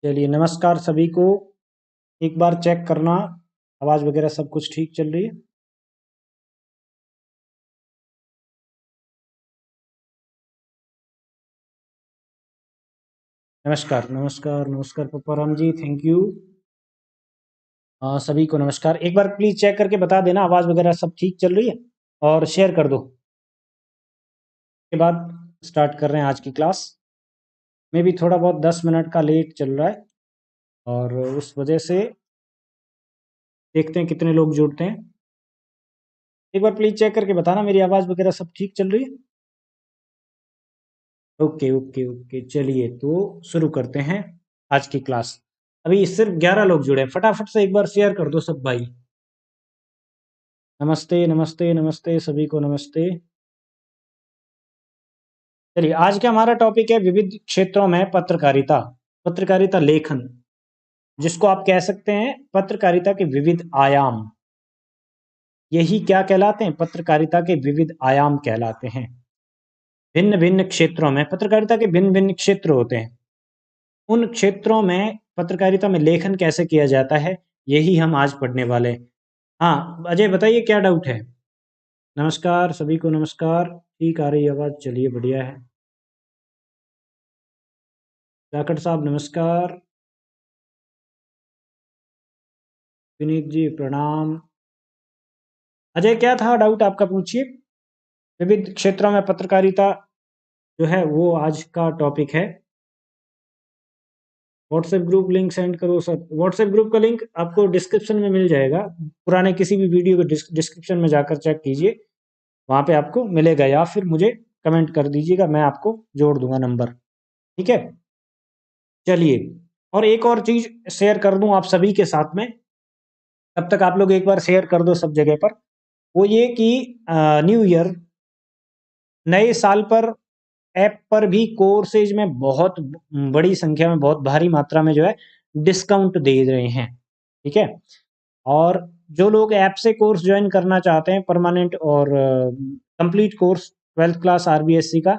चलिए, नमस्कार सभी को। एक बार चेक करना, आवाज़ वगैरह सब कुछ ठीक चल रही है। नमस्कार नमस्कार नमस्कार पप्पाराम जी, थैंक यू। सभी को नमस्कार। एक बार प्लीज़ चेक करके बता देना आवाज़ वगैरह सब ठीक चल रही है और शेयर कर दो। उसके बाद स्टार्ट कर रहे हैं आज की क्लास में। भी थोड़ा बहुत 10 मिनट का लेट चल रहा है और उस वजह से देखते हैं कितने लोग जुड़ते हैं। एक बार प्लीज़ चेक करके बताना मेरी आवाज़ वगैरह सब ठीक चल रही है। ओके ओके ओके, चलिए तो शुरू करते हैं आज की क्लास। अभी सिर्फ 11 लोग जुड़े हैं, फटाफट से एक बार शेयर कर दो सब भाई। नमस्ते नमस्ते नमस्ते सभी को नमस्ते। चलिए, आज का हमारा टॉपिक है विविध क्षेत्रों में पत्रकारिता, पत्रकारिता लेखन, जिसको आप कह सकते हैं पत्रकारिता के विविध आयाम। यही क्या कहलाते हैं? पत्रकारिता के विविध आयाम कहलाते हैं। भिन्न भिन्न क्षेत्रों में पत्रकारिता के भिन्न भिन्न क्षेत्र होते हैं। उन क्षेत्रों में पत्रकारिता में लेखन कैसे किया जाता है, यही हम आज पढ़ने वाले हैं। हाँ अजय, बताइए क्या डाउट है? नमस्कार सभी को नमस्कार। ठीक आ रही है आवाज़, चलिए बढ़िया है। जाखड़ साहब नमस्कार। विनीत जी प्रणाम। अजय, क्या था डाउट आपका, पूछिए। विविध क्षेत्रों में पत्रकारिता जो है वो आज का टॉपिक है। व्हाट्सएप ग्रुप लिंक सेंड करो सर। व्हाट्सएप ग्रुप का लिंक आपको डिस्क्रिप्शन में मिल जाएगा। पुराने किसी भी वीडियो के डिस्क्रिप्शन में जाकर चेक कीजिए, वहाँ पे आपको मिलेगा, या फिर मुझे कमेंट कर दीजिएगा, मैं आपको जोड़ दूंगा नंबर। ठीक है, चलिए। और एक और चीज़ शेयर कर दूं आप सभी के साथ में, तब तक आप लोग एक बार शेयर कर दो सब जगह पर। वो ये कि न्यू ईयर, नए साल पर ऐप पर भी कोर्सेज में बहुत बड़ी संख्या में, बहुत भारी मात्रा में जो है डिस्काउंट दे रहे हैं। ठीक है, और जो लोग ऐप से कोर्स ज्वाइन करना चाहते हैं, परमानेंट और complete course 12th class RBSC का,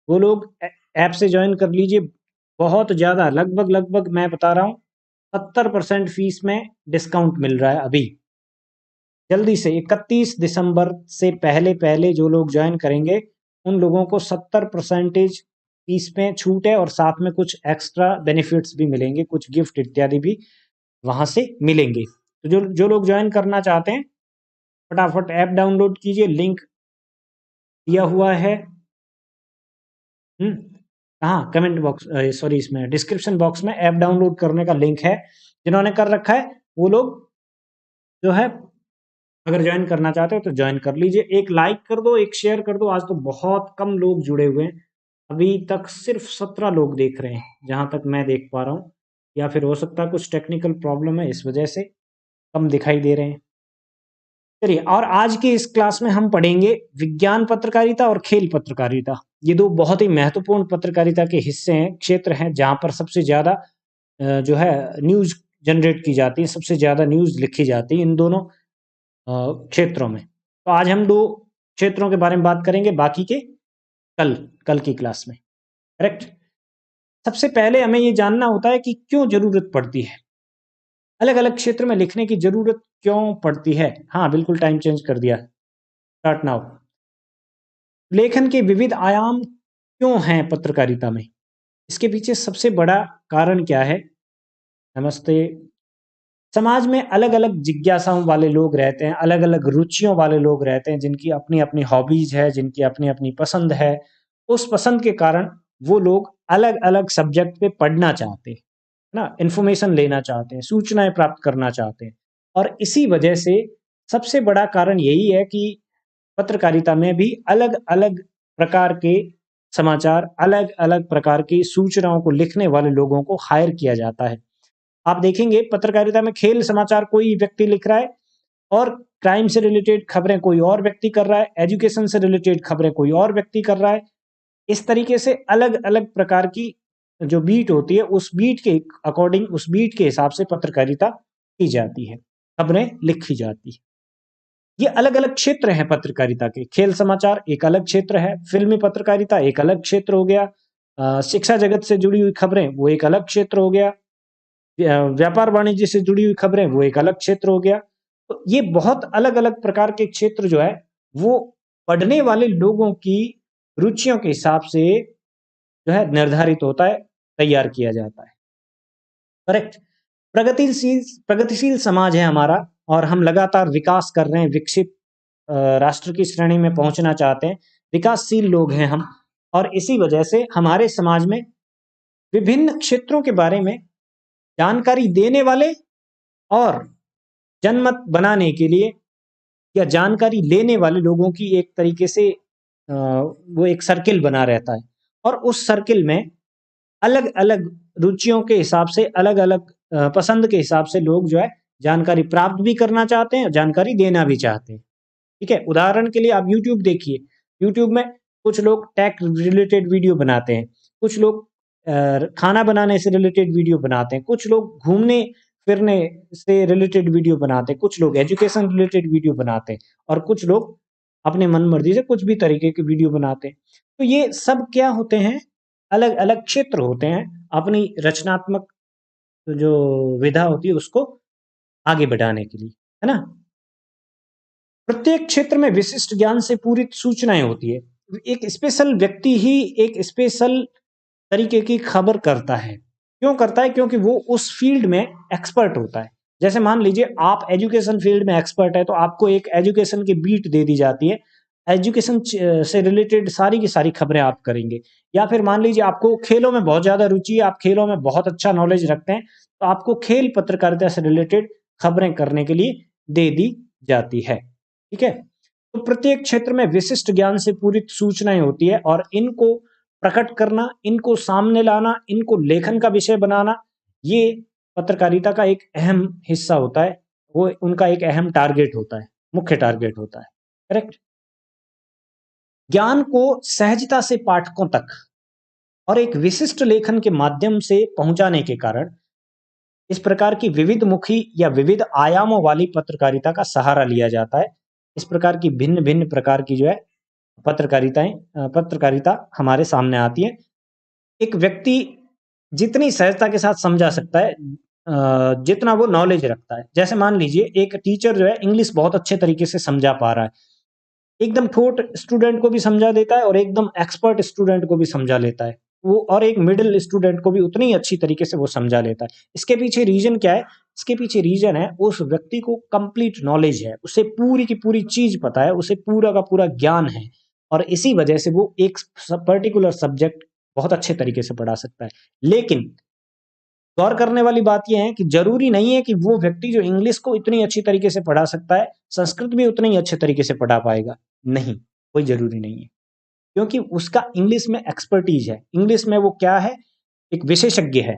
वो लोग ऐप से ज्वाइन कर लीजिए। बहुत ज़्यादा, लगभग लगभग मैं बता रहा हूँ 70% फीस में डिस्काउंट मिल रहा है अभी। जल्दी से 31 दिसंबर से पहले पहले जो लोग ज्वाइन करेंगे उन लोगों को 70% फीस में छूट है, और साथ में कुछ एक्स्ट्रा बेनिफिट्स भी मिलेंगे, कुछ गिफ्ट इत्यादि भी वहाँ से मिलेंगे। तो जो जो लोग ज्वाइन करना चाहते हैं, फटाफट ऐप डाउनलोड कीजिए, लिंक दिया हुआ है। कहाँ? कमेंट बॉक्स, सॉरी, इसमें डिस्क्रिप्शन बॉक्स में ऐप डाउनलोड करने का लिंक है। जिन्होंने कर रखा है वो लोग जो है, अगर ज्वाइन करना चाहते हो तो ज्वाइन कर लीजिए। एक लाइक कर दो, एक शेयर कर दो। आज तो बहुत कम लोग जुड़े हुए हैं, अभी तक सिर्फ 17 लोग देख रहे हैं जहां तक मैं देख पा रहा हूँ, या फिर हो सकता है कुछ टेक्निकल प्रॉब्लम है इस वजह से कम दिखाई दे रहे हैं। चलिए, और आज की इस क्लास में हम पढ़ेंगे विज्ञान पत्रकारिता और खेल पत्रकारिता। ये दो बहुत ही महत्वपूर्ण पत्रकारिता के हिस्से हैं, क्षेत्र हैं, जहां पर सबसे ज़्यादा जो है न्यूज़ जनरेट की जाती है, सबसे ज़्यादा न्यूज़ लिखी जाती है इन दोनों क्षेत्रों में। तो आज हम दो क्षेत्रों के बारे में बात करेंगे, बाकी के कल कल की क्लास में। करेक्ट। सबसे पहले हमें ये जानना होता है कि क्यों ज़रूरत पड़ती है, अलग अलग क्षेत्र में लिखने की ज़रूरत क्यों पड़ती है। हाँ बिल्कुल, टाइम चेंज कर दिया, स्टार्ट नाउ। लेखन के विविध आयाम क्यों हैं पत्रकारिता में, इसके पीछे सबसे बड़ा कारण क्या है? नमस्ते। समाज में अलग अलग जिज्ञासाओं वाले लोग रहते हैं, अलग अलग रुचियों वाले लोग रहते हैं, जिनकी अपनी अपनी हॉबीज है, जिनकी अपनी अपनी पसंद है। उस पसंद के कारण वो लोग अलग अलग सब्जेक्ट पे पढ़ना चाहते हैं ना, इन्फॉर्मेशन लेना चाहते हैं, सूचनाएं प्राप्त करना चाहते हैं। और इसी वजह से सबसे बड़ा कारण यही है कि पत्रकारिता में भी अलग अलग प्रकार के समाचार, अलग अलग प्रकार की सूचनाओं को लिखने वाले लोगों को हायर किया जाता है। आप देखेंगे पत्रकारिता में खेल समाचार कोई व्यक्ति लिख रहा है, और क्राइम से रिलेटेड खबरें कोई और व्यक्ति कर रहा है, एजुकेशन से रिलेटेड खबरें कोई और व्यक्ति कर रहा है। इस तरीके से अलग अलग प्रकार की जो बीट होती है, उस बीट के अकॉर्डिंग, उस बीट के हिसाब से पत्रकारिता की जाती है, खबरें लिखी जाती है। ये अलग अलग क्षेत्र हैं पत्रकारिता के। खेल समाचार एक अलग क्षेत्र है, फिल्मी पत्रकारिता एक अलग क्षेत्र हो गया, शिक्षा जगत से जुड़ी हुई खबरें वो एक अलग क्षेत्र हो गया, व्यापार वाणिज्य से जुड़ी हुई खबरें वो एक अलग क्षेत्र हो गया। तो ये बहुत अलग-अलग प्रकार के क्षेत्र जो है वो पढ़ने वाले लोगों की रुचियों के हिसाब से जो है निर्धारित होता है, तैयार किया जाता है। करेक्ट? प्रगतिशील प्रगतिशील समाज है हमारा और हम लगातार विकास कर रहे हैं, विकसित राष्ट्र की श्रेणी में पहुंचना चाहते हैं, विकासशील लोग हैं हम और इसी वजह से हमारे समाज में विभिन्न क्षेत्रों के बारे में जानकारी देने वाले और जनमत बनाने के लिए या जानकारी लेने वाले लोगों की एक तरीके से वो एक सर्किल बना रहता है और उस सर्किल में अलग-अलग रुचियों के हिसाब से, अलग-अलग पसंद के हिसाब से लोग जो है जानकारी प्राप्त भी करना चाहते हैं और जानकारी देना भी चाहते हैं। ठीक है? उदाहरण के लिए आप यूट्यूब देखिए, यूट्यूब में कुछ लोग टेक रिलेटेड वीडियो बनाते हैं, कुछ लोग खाना बनाने से रिलेटेड वीडियो बनाते हैं, कुछ लोग घूमने-फिरने से रिलेटेड वीडियो बनाते हैं, कुछ लोग एजुकेशन रिलेटेड वीडियो बनाते हैं और कुछ लोग अपने मन-मर्ज़ी से कुछ भी तरीके के वीडियो बनाते हैं। तो ये सब क्या होते हैं, अलग-अलग क्षेत्र होते हैं, अपनी रचनात्मक जो विधा होती है उसको आगे बढ़ाने के लिए, है ना? प्रत्येक क्षेत्र में विशिष्ट ज्ञान से पूरित सूचनाएँ होती है। एक स्पेशल व्यक्ति ही एक स्पेशल तरीके की खबर करता है। क्यों करता है? क्योंकि वो उस फ़ील्ड में एक्सपर्ट होता है। जैसे मान लीजिए आप एजुकेशन फ़ील्ड में एक्सपर्ट हैं, तो आपको एक एजुकेशन की बीट दे दी जाती है। एजुकेशन से रिलेटेड सारी की सारी खबरें आप करेंगे। या फिर मान लीजिए आपको खेलों में बहुत ज़्यादा रुचि है, आप खेलों में बहुत अच्छा नॉलेज रखते हैं, तो आपको खेल पत्रकारिता से रिलेटेड खबरें करने के लिए दे दी जाती है। ठीक है? तो प्रत्येक क्षेत्र में विशिष्ट ज्ञान से पूरित सूचनाएँ होती है और इनको प्रकट करना, इनको सामने लाना, इनको लेखन का विषय बनाना, ये पत्रकारिता का एक अहम हिस्सा होता है। वो उनका एक अहम टारगेट होता है, मुख्य टारगेट होता है। करेक्ट? ज्ञान को सहजता से पाठकों तक और एक विशिष्ट लेखन के माध्यम से पहुंचाने के कारण इस प्रकार की विविधमुखी या विविध आयामों वाली पत्रकारिता का सहारा लिया जाता है। इस प्रकार की भिन्न-भिन्न प्रकार की जो है पत्रकारिता हमारे सामने आती है। एक व्यक्ति जितनी सहजता के साथ समझा सकता है जितना वो नॉलेज रखता है। जैसे मान लीजिए एक टीचर जो है इंग्लिश बहुत अच्छे तरीके से समझा पा रहा है। एकदम ठोठ स्टूडेंट को भी समझा देता है और एकदम एक्सपर्ट स्टूडेंट को भी समझा लेता है। वो और एक मिडल स्टूडेंट को भी उतनी ही अच्छी तरीके से वो समझा लेता है। इसके पीछे रीज़न क्या है? इसके पीछे रीज़न है उस व्यक्ति को कंप्लीट नॉलेज है। उसे पूरी की पूरी चीज़ पता है, उसे पूरा का पूरा ज्ञान है और इसी वजह से वो एक पर्टिकुलर सब्जेक्ट बहुत अच्छे तरीके से पढ़ा सकता है। लेकिन गौर करने वाली बात ये है कि ज़रूरी नहीं है कि वो व्यक्ति जो इंग्लिश को इतनी अच्छी तरीके से पढ़ा सकता है, संस्कृत भी उतने ही अच्छे तरीके से पढ़ा पाएगा। नहीं, कोई ज़रूरी नहीं है। क्योंकि उसका इंग्लिश में एक्सपर्टीज़ है। इंग्लिश में वो क्या है? एक विशेषज्ञ है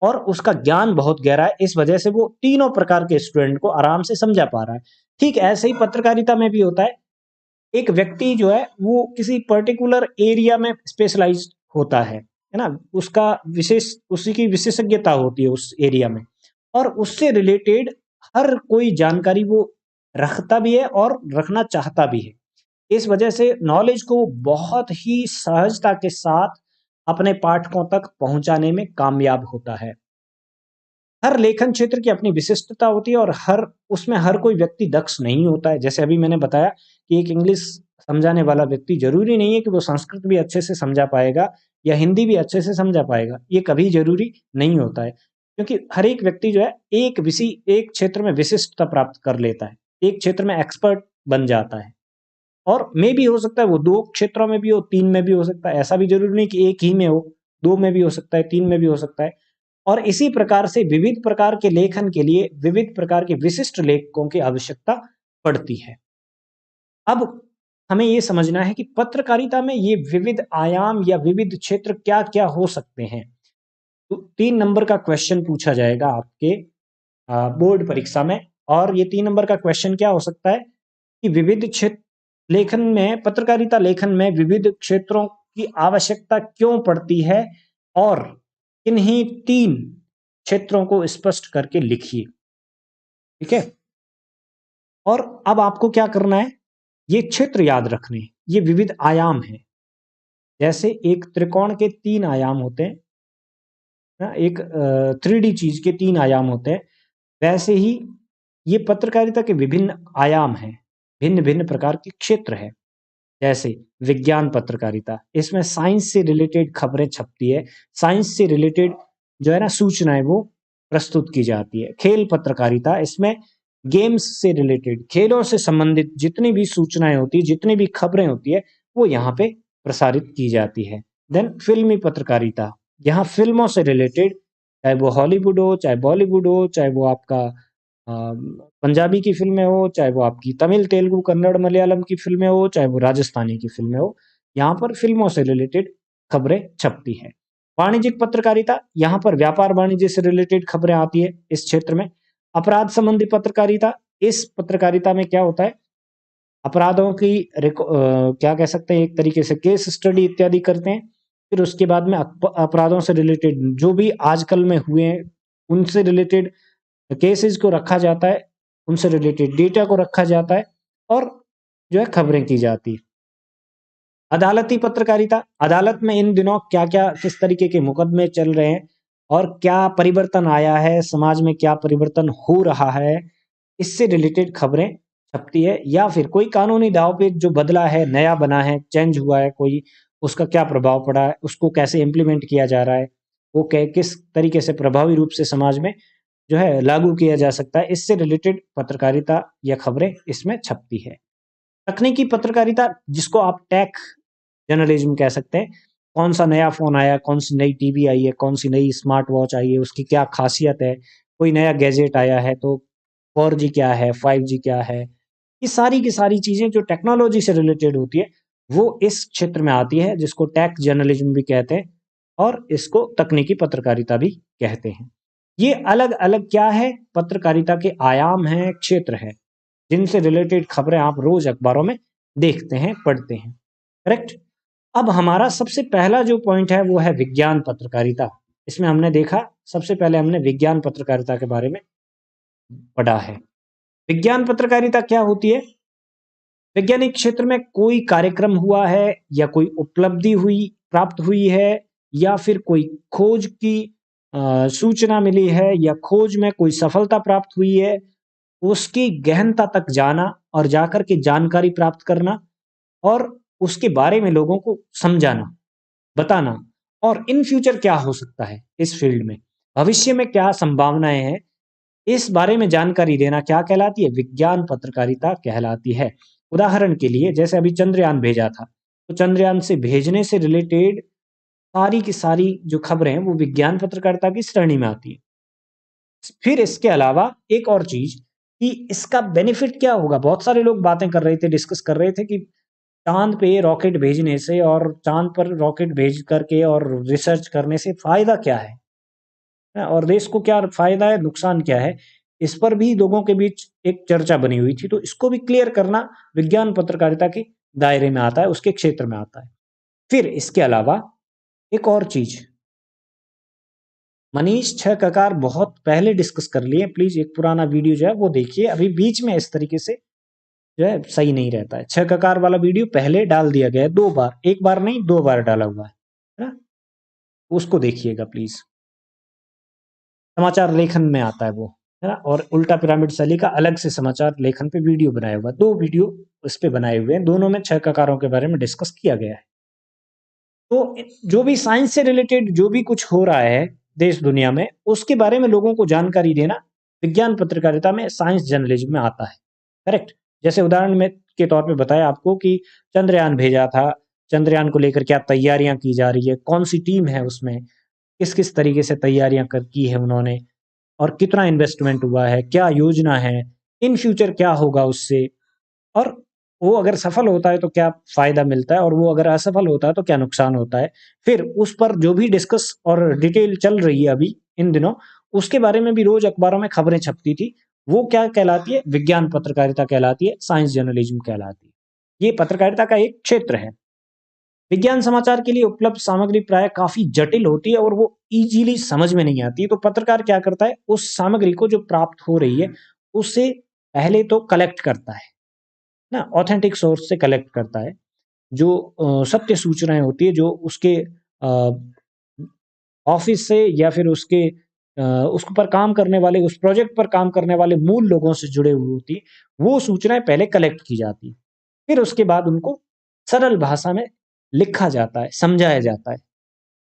और उसका ज्ञान बहुत गहरा है। इस वजह से वो तीनों प्रकार के स्टूडेंट को आराम से समझा पा रहा है। ठीक ऐसे ही पत्रकारिता में भी होता है। एक व्यक्ति जो है वो किसी पर्टिकुलर एरिया में स्पेशलाइज़्ड होता है ना? उसका विशेष उसी की विशेषज्ञता होती है उस एरिया में और उससे रिलेटेड हर कोई जानकारी वो रखता भी है और रखना चाहता भी है। इस वजह से नॉलेज को बहुत ही सहजता के साथ अपने पाठकों तक पहुँचाने में कामयाब होता है। हर लेखन क्षेत्र की अपनी विशिष्टता होती है और हर कोई व्यक्ति दक्ष नहीं होता है। जैसे अभी मैंने बताया कि एक इंग्लिश समझाने वाला व्यक्ति ज़रूरी नहीं है कि वो संस्कृत भी अच्छे से समझा पाएगा या हिंदी भी अच्छे से समझा पाएगा। ये कभी ज़रूरी नहीं होता है। क्योंकि हर एक व्यक्ति जो है एक क्षेत्र में विशिष्टता प्राप्त कर लेता है। एक क्षेत्र में एक्सपर्ट बन जाता है। और मेबी हो सकता है वो 2 क्षेत्रों में भी हो, 3 में भी हो सकता है। ऐसा भी ज़रूरी नहीं कि 1 ही में हो, 2 में भी हो सकता है, 3 में भी हो सकता है। और इसी प्रकार से विविध प्रकार के लेखन के लिए विविध प्रकार के विशिष्ट लेखकों की आवश्यकता पड़ती है। अब हमें ये समझना है कि पत्रकारिता में ये विविध आयाम या विविध क्षेत्र क्या-क्या हो सकते हैं। तो 3 नंबर का क्वेश्चन पूछा जाएगा आपके बोर्ड परीक्षा में और ये 3 नंबर का क्वेश्चन क्या हो सकता है कि विविध क्षेत्र लेखन में पत्रकारिता लेखन में विविध क्षेत्रों की आवश्यकता क्यों पड़ती है और इन्हीं 3 क्षेत्रों को स्पष्ट करके लिखिए। ठीक है? और अब आपको क्या करना है? ये क्षेत्र याद रखने हैं, ये विविध आयाम हैं। जैसे एक त्रिकोण के 3 आयाम होते हैं ना, एक 3D चीज के 3 आयाम होते हैं, वैसे ही ये पत्रकारिता के विभिन्न आयाम हैं, भिन्न-भिन्न प्रकार के क्षेत्र हैं। जैसे विज्ञान पत्रकारिता, इसमें साइंस से रिलेटेड खबरें छपती है, साइंस से रिलेटेड जो है ना सूचनाएं वो प्रस्तुत की जाती है। खेल पत्रकारिता, इसमें गेम्स से रिलेटेड, खेलों से संबंधित जितनी भी सूचनाएं होती है, जितनी भी खबरें होती है, वो यहाँ पे प्रसारित की जाती है। देन फिल्मी पत्रकारिता, यहाँ फिल्मों से रिलेटेड, चाहे वो हॉलीवुड हो, चाहे बॉलीवुड हो, चाहे वो आपका पंजाबी की फिल्में हो, चाहे वो आपकी तमिल, तेलुगु, कन्नड़, मलयालम की फिल्में हो, चाहे वो राजस्थानी की फिल्में हो, यहाँ पर फिल्मों से रिलेटेड खबरें छपती हैं। वाणिज्यिक पत्रकारिता, यहाँ पर व्यापार वाणिज्य से रिलेटेड खबरें आती है इस क्षेत्र में। अपराध संबंधी पत्रकारिता, इस पत्रकारिता में क्या होता है, अपराधों की क्या कह सकते हैं, एक तरीके से केस स्टडी इत्यादि करते हैं। फिर उसके बाद में अपराधों से रिलेटेड जो भी आजकल में हुए हैं उनसे रिलेटेड केसेस को रखा जाता है, उनसे रिलेटेड डेटा को रखा जाता है और जो है खबरें की जाती है। अदालती पत्रकारिता, अदालत में इन दिनों क्या-क्या किस तरीके के मुकदमे चल रहे हैं और क्या परिवर्तन आया है, समाज में क्या परिवर्तन हो रहा है, इससे रिलेटेड खबरें छपती है। या फिर कोई कानूनी दाव-पेच जो बदला है, नया बना है, चेंज हुआ है कोई, उसका क्या प्रभाव पड़ा है, उसको कैसे इम्प्लीमेंट किया जा रहा है, वो किस तरीके से प्रभावी रूप से समाज में जो है लागू किया जा सकता है, इससे रिलेटेड पत्रकारिता या खबरें इसमें छपती है। तकनीकी पत्रकारिता, जिसको आप टेक जर्नलिज्म कह सकते हैं, कौन सा नया फ़ोन आया, कौन सी नई टीवी आई है, कौन सी नई स्मार्ट वॉच आई है, उसकी क्या खासियत है, कोई नया गैजेट आया है तो 4G क्या है, 5G क्या है, ये सारी की सारी चीज़ें जो टेक्नोलॉजी से रिलेटेड होती है, वो इस क्षेत्र में आती है, जिसको टेक जर्नलिज्म भी कहते हैं और इसको तकनीकी पत्रकारिता भी कहते हैं। ये अलग-अलग क्या है, पत्रकारिता के आयाम हैं, क्षेत्र हैं, जिनसे रिलेटेड खबरें आप रोज़ अखबारों में देखते हैं, पढ़ते हैं। करेक्ट? अब हमारा सबसे पहला जो पॉइंट है वो है विज्ञान पत्रकारिता। इसमें हमने देखा, सबसे पहले हमने विज्ञान पत्रकारिता के बारे में पढ़ा है। विज्ञान पत्रकारिता क्या होती है? वैज्ञानिक क्षेत्र में कोई कार्यक्रम हुआ है या कोई उपलब्धि हुई, प्राप्त हुई है या फिर कोई खोज की सूचना मिली है या खोज में कोई सफलता प्राप्त हुई है, उसकी गहनता तक जाना और जाकर के जानकारी प्राप्त करना और उसके बारे में लोगों को समझाना, बताना और इन फ्यूचर क्या हो सकता है इस फील्ड में, भविष्य में क्या संभावनाएं हैं, इस बारे में जानकारी देना क्या कहलाती है? विज्ञान पत्रकारिता कहलाती है। उदाहरण के लिए जैसे अभी चंद्रयान भेजा था, तो चंद्रयान से भेजने से रिलेटेड सारी की सारी जो खबरें हैं वो विज्ञान पत्रकारिता की श्रेणी में आती है। फिर इसके अलावा एक और चीज कि इसका बेनिफिट क्या होगा, बहुत सारे लोग बातें कर रहे थे, डिस्कस कर रहे थे कि चांद पे रॉकेट भेजने से और चांद पर रॉकेट भेज करके और रिसर्च करने से फायदा क्या है और देश को क्या फायदा है, नुकसान क्या है, इस पर भी लोगों के बीच एक चर्चा बनी हुई थी। तो इसको भी क्लियर करना विज्ञान पत्रकारिता के दायरे में आता है, उसके क्षेत्र में आता है। फिर इसके अलावा एक और चीज मनीष छह ककार बहुत पहले डिस्कस कर लिए, प्लीज एक पुराना वीडियो जो है वो देखिए, अभी बीच में इस तरीके से जो है सही नहीं रहता है। छह ककार वाला वीडियो पहले डाल दिया गया है 2 बार, एक बार नहीं 2 बार डाला हुआ है ना, उसको देखिएगा प्लीज। समाचार लेखन में आता है वो, है ना, और उल्टा पिरामिड शैली का अलग से समाचार लेखन पे वीडियो बनाया हुआ है, 2 वीडियो उस पे बनाए हुए हैं, दोनों में छह ककारों के बारे में डिस्कस किया गया है। तो जो भी साइंस से रिलेटेड जो भी कुछ हो रहा है देश दुनिया में, उसके बारे में लोगों को जानकारी देना विज्ञान पत्रकारिता में, साइंस जर्नलिज्म में आता है। करेक्ट? जैसे उदाहरण में के तौर पे बताया आपको कि चंद्रयान भेजा था, चंद्रयान को लेकर क्या तैयारियां की जा रही है, कौन सी टीम है उसमें, किस किस तरीके से तैयारियां की है उन्होंने और कितना इन्वेस्टमेंट हुआ है, क्या योजना है, इन फ्यूचर क्या होगा उससे, और वो अगर सफल होता है तो क्या फ़ायदा मिलता है और वो अगर असफल होता है तो क्या नुकसान होता है। फिर उस पर जो भी डिस्कस और डिटेल चल रही है अभी इन दिनों, उसके बारे में भी रोज़ अखबारों में खबरें छपती थी। वो क्या कहलाती है? विज्ञान पत्रकारिता कहलाती है, साइंस जर्नलिज्म कहलाती है। ये पत्रकारिता का एक क्षेत्र है। विज्ञान समाचार के लिए उपलब्ध सामग्री प्राय काफ़ी जटिल होती है और वो ईज़िली समझ में नहीं आती है। तो पत्रकार क्या करता है? उस सामग्री को जो प्राप्त हो रही है, उसे पहले तो कलेक्ट करता है ना, ऑथेंटिक सोर्स से कलेक्ट करता है। जो सत्य सूचनाएं होती है, जो उसके ऑफिस से या फिर उस पर काम करने वाले, उस प्रोजेक्ट पर काम करने वाले मूल लोगों से जुड़े हुए होती है, वो सूचनाएं पहले कलेक्ट की जाती है, फिर उसके बाद उनको सरल भाषा में लिखा जाता है, समझाया जाता है,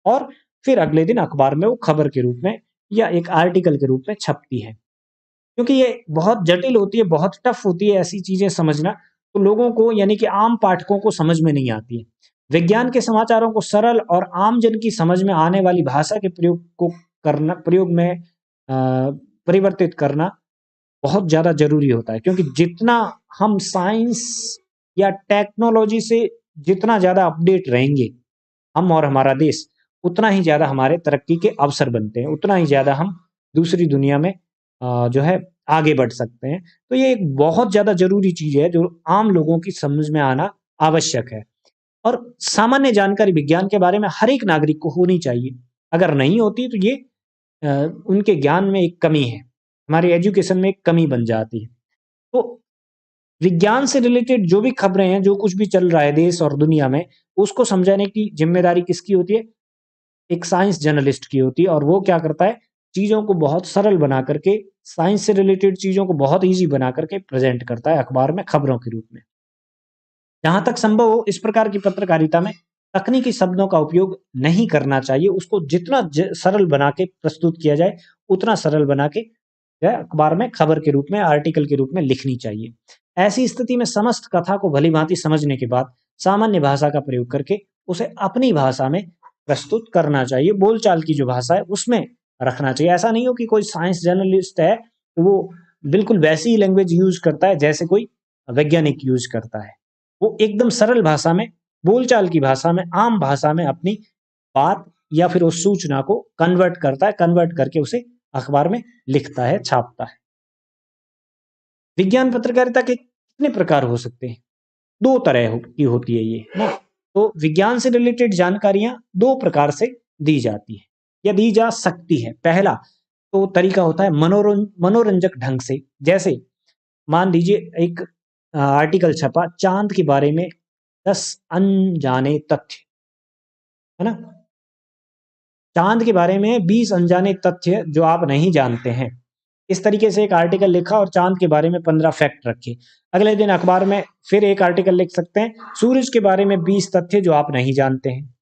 और फिर अगले दिन अखबार में वो खबर के रूप में या एक आर्टिकल के रूप में छपती है। क्योंकि ये बहुत जटिल होती है, बहुत टफ होती है ऐसी चीजें समझना, तो लोगों को यानी कि आम पाठकों को समझ में नहीं आती है। विज्ञान के समाचारों को सरल और आम जन की समझ में आने वाली भाषा के प्रयोग में परिवर्तित करना बहुत ज्यादा जरूरी होता है, क्योंकि जितना हम साइंस या टेक्नोलॉजी से जितना ज्यादा अपडेट रहेंगे हम और हमारा देश, उतना ही ज्यादा हमारे तरक्की के अवसर बनते हैं, उतना ही ज्यादा हम दूसरी दुनिया में जो है आगे बढ़ सकते हैं। तो ये एक बहुत ज्यादा जरूरी चीज है जो आम लोगों की समझ में आना आवश्यक है। और सामान्य जानकारी विज्ञान के बारे में हर एक नागरिक को होनी चाहिए। अगर नहीं होती तो ये उनके ज्ञान में एक कमी है, हमारे एजुकेशन में एक कमी बन जाती है। तो विज्ञान से रिलेटेड जो भी खबरें हैं, जो कुछ भी चल रहा है देश और दुनिया में, उसको समझाने की जिम्मेदारी किसकी होती है? एक साइंस जर्नलिस्ट की होती है। और वो क्या करता है? चीज़ों को बहुत सरल बना करके, साइंस से रिलेटेड चीज़ों को बहुत ईज़ी बना करके प्रेज़ेंट करता है अखबार में खबरों के रूप में। जहाँ तक संभव हो इस प्रकार की पत्रकारिता में तकनीकी शब्दों का उपयोग नहीं करना चाहिए। उसको जितना सरल बना के प्रस्तुत किया जाए, उतना सरल बना के अखबार में खबर के रूप में, आर्टिकल के रूप में लिखनी चाहिए। ऐसी स्थिति में समस्त कथा को भली-भांति समझने के बाद सामान्य भाषा का प्रयोग करके उसे अपनी भाषा में प्रस्तुत करना चाहिए। बोलचाल की जो भाषा है उसमें रखना चाहिए। ऐसा नहीं हो कि कोई साइंस जर्नलिस्ट है तो वो बिल्कुल वैसी ही लैंग्वेज यूज़ करता है जैसे कोई वैज्ञानिक यूज़ करता है। वो एकदम सरल भाषा में, बोलचाल की भाषा में, आम भाषा में अपनी बात या फिर उस सूचना को कन्वर्ट करता है, कन्वर्ट करके उसे अखबार में लिखता है, छापता है। विज्ञान पत्रकारिता के कितने प्रकार हो सकते हैं? 2 तरह की होती है ये ना। तो विज्ञान से रिलेटेड जानकारियां 2 प्रकार से दी जाती है या दी जा सकती है। पहला तो तरीका होता है मनोरंजक ढंग से। जैसे मान लीजिए एक आर्टिकल छपा, चांद के बारे में 10 अनजाने तथ्य, है ना? चांद के बारे में 20 अनजाने तथ्य जो आप नहीं जानते हैं। इस तरीके से एक आर्टिकल लिखा और चांद के बारे में 15 फैक्ट रखे। अगले दिन अखबार में फिर एक आर्टिकल लिख सकते हैं, सूरज के बारे में 20 तथ्य जो आप नहीं जानते हैं।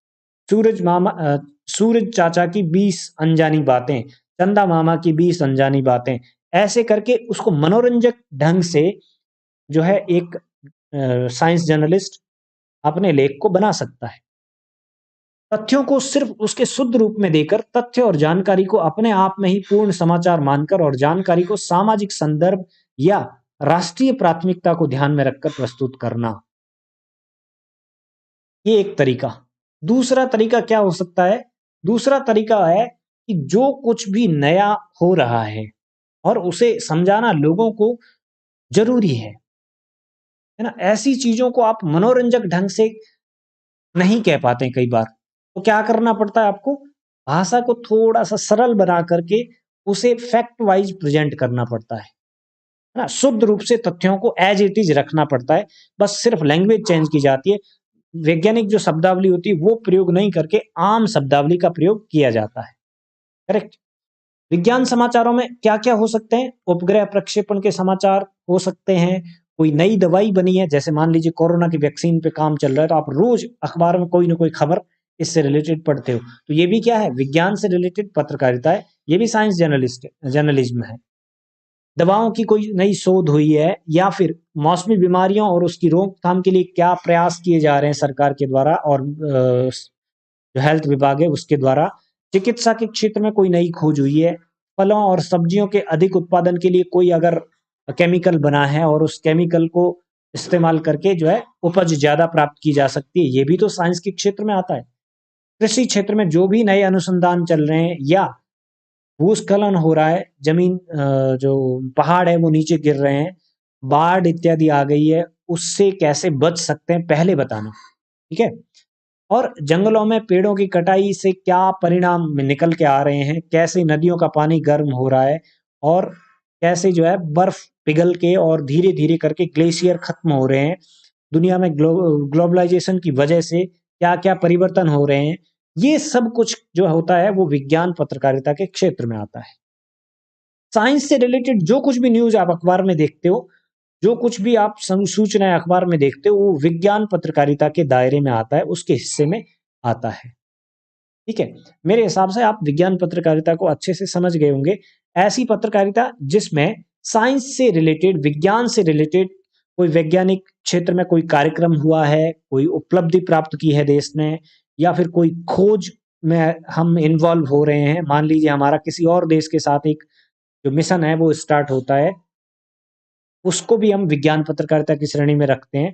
सूरज चाचा की 20 अनजानी बातें, चंदा मामा की 20 अनजानी बातें। ऐसे करके उसको मनोरंजक ढंग से जो है एक साइंस जर्नलिस्ट अपने लेख को बना सकता है। तथ्यों को सिर्फ उसके शुद्ध रूप में देकर तथ्य और जानकारी को अपने आप में ही पूर्ण समाचार मानकर और जानकारी को सामाजिक संदर्भ या राष्ट्रीय प्राथमिकता को ध्यान में रखकर प्रस्तुत करना, ये एक तरीका। दूसरा तरीका क्या हो सकता है? दूसरा तरीका है कि जो कुछ भी नया हो रहा है और उसे समझाना लोगों को जरूरी है ना? ऐसी चीजों को आप मनोरंजक ढंग से नहीं कह पाते कई बार, तो क्या करना पड़ता है आपको? भाषा को थोड़ा-सा सरल बना करके उसे फैक्ट वाइज़ प्रेज़ेंट करना पड़ता है ना? शुद्ध रूप से तथ्यों को एज़ इट इज़ रखना पड़ता है, बस सिर्फ लैंग्वेज चेंज की जाती है। वैज्ञानिक जो शब्दावली होती है वो प्रयोग नहीं करके आम शब्दावली का प्रयोग किया जाता है, करेक्ट? विज्ञान समाचारों में क्या-क्या हो सकते हैं? उपग्रह प्रक्षेपण के समाचार हो सकते हैं, कोई नई दवाई बनी है, जैसे मान लीजिए कोरोना की वैक्सीन पे काम चल रहा है, तो आप रोज़ अखबार में कोई न कोई खबर इससे रिलेटेड पढ़ते हो। तो ये भी क्या है? विज्ञान से रिलेटेड पत्रकारिता है, ये भी साइंस जर्नलिज्म है। दवाओं की कोई नई शोध हुई है या फिर मौसमी बीमारियों और उसकी रोकथाम के लिए क्या प्रयास किए जा रहे हैं सरकार के द्वारा और जो हेल्थ विभाग है उसके द्वारा। चिकित्सा के क्षेत्र में कोई नई खोज हुई है, फलों और सब्जियों के अधिक उत्पादन के लिए कोई अगर केमिकल बना है और उस केमिकल को इस्तेमाल करके जो है उपज ज्यादा प्राप्त की जा सकती है, ये भी तो साइंस के क्षेत्र में आता है। कृषि क्षेत्र में जो भी नए अनुसंधान चल रहे हैं या भूस्खलन हो रहा है, जमीन जो पहाड़ है वो नीचे गिर रहे हैं, बाढ़ इत्यादि आ गई है, उससे कैसे बच सकते हैं पहले बताना, ठीक है? और जंगलों में पेड़ों की कटाई से क्या परिणाम निकल के आ रहे हैं, कैसे नदियों का पानी गर्म हो रहा है और कैसे जो है बर्फ पिघल के और धीरे-धीरे करके ग्लेशियर खत्म हो रहे हैं। दुनिया में ग्लोबलाइजेशन की वजह से क्या क्या परिवर्तन हो रहे हैं, ये सब कुछ जो होता है वो विज्ञान पत्रकारिता के क्षेत्र में आता है। साइंस से रिलेटेड जो कुछ भी न्यूज आप अखबार में देखते हो, जो कुछ भी आप सूचनाएं अखबार में देखते हो, वो विज्ञान पत्रकारिता के दायरे में आता है, उसके हिस्से में आता है। ठीक है, मेरे हिसाब से आप विज्ञान पत्रकारिता को अच्छे से समझ गए होंगे। ऐसी पत्रकारिता जिसमें साइंस से रिलेटेड, विज्ञान से रिलेटेड कोई वैज्ञानिक क्षेत्र में कोई कार्यक्रम हुआ है, कोई उपलब्धि प्राप्त की है देश ने, या फिर कोई खोज में हम इन्वॉल्व हो रहे हैं। मान लीजिए हमारा किसी और देश के साथ एक जो मिशन है वो स्टार्ट होता है, उसको भी हम विज्ञान पत्रकारिता की श्रेणी में रखते हैं।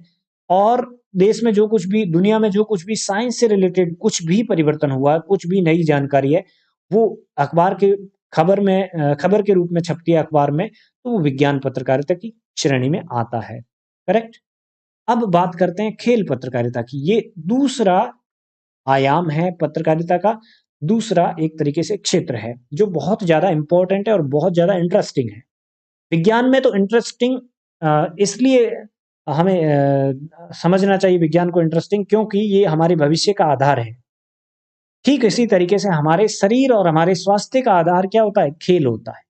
और देश में जो कुछ भी, दुनिया में जो कुछ भी साइंस से रिलेटेड कुछ भी परिवर्तन हुआ है, कुछ भी नई जानकारी है, वो अखबार के खबर के रूप में छपती है अखबार में, तो वो विज्ञान पत्रकारिता की श्रेणी में आता है। करेक्ट। अब बात करते हैं खेल पत्रकारिता की। ये दूसरा आयाम है पत्रकारिता का, दूसरा एक तरीके से क्षेत्र है जो बहुत ज्यादा इंपॉर्टेंट है और बहुत ज्यादा इंटरेस्टिंग है। विज्ञान में तो इंटरेस्टिंग इसलिए हमें समझना चाहिए विज्ञान को इंटरेस्टिंग, क्योंकि ये हमारे भविष्य का आधार है। ठीक इसी तरीके से हमारे शरीर और हमारे स्वास्थ्य का आधार क्या होता है? खेल होता है।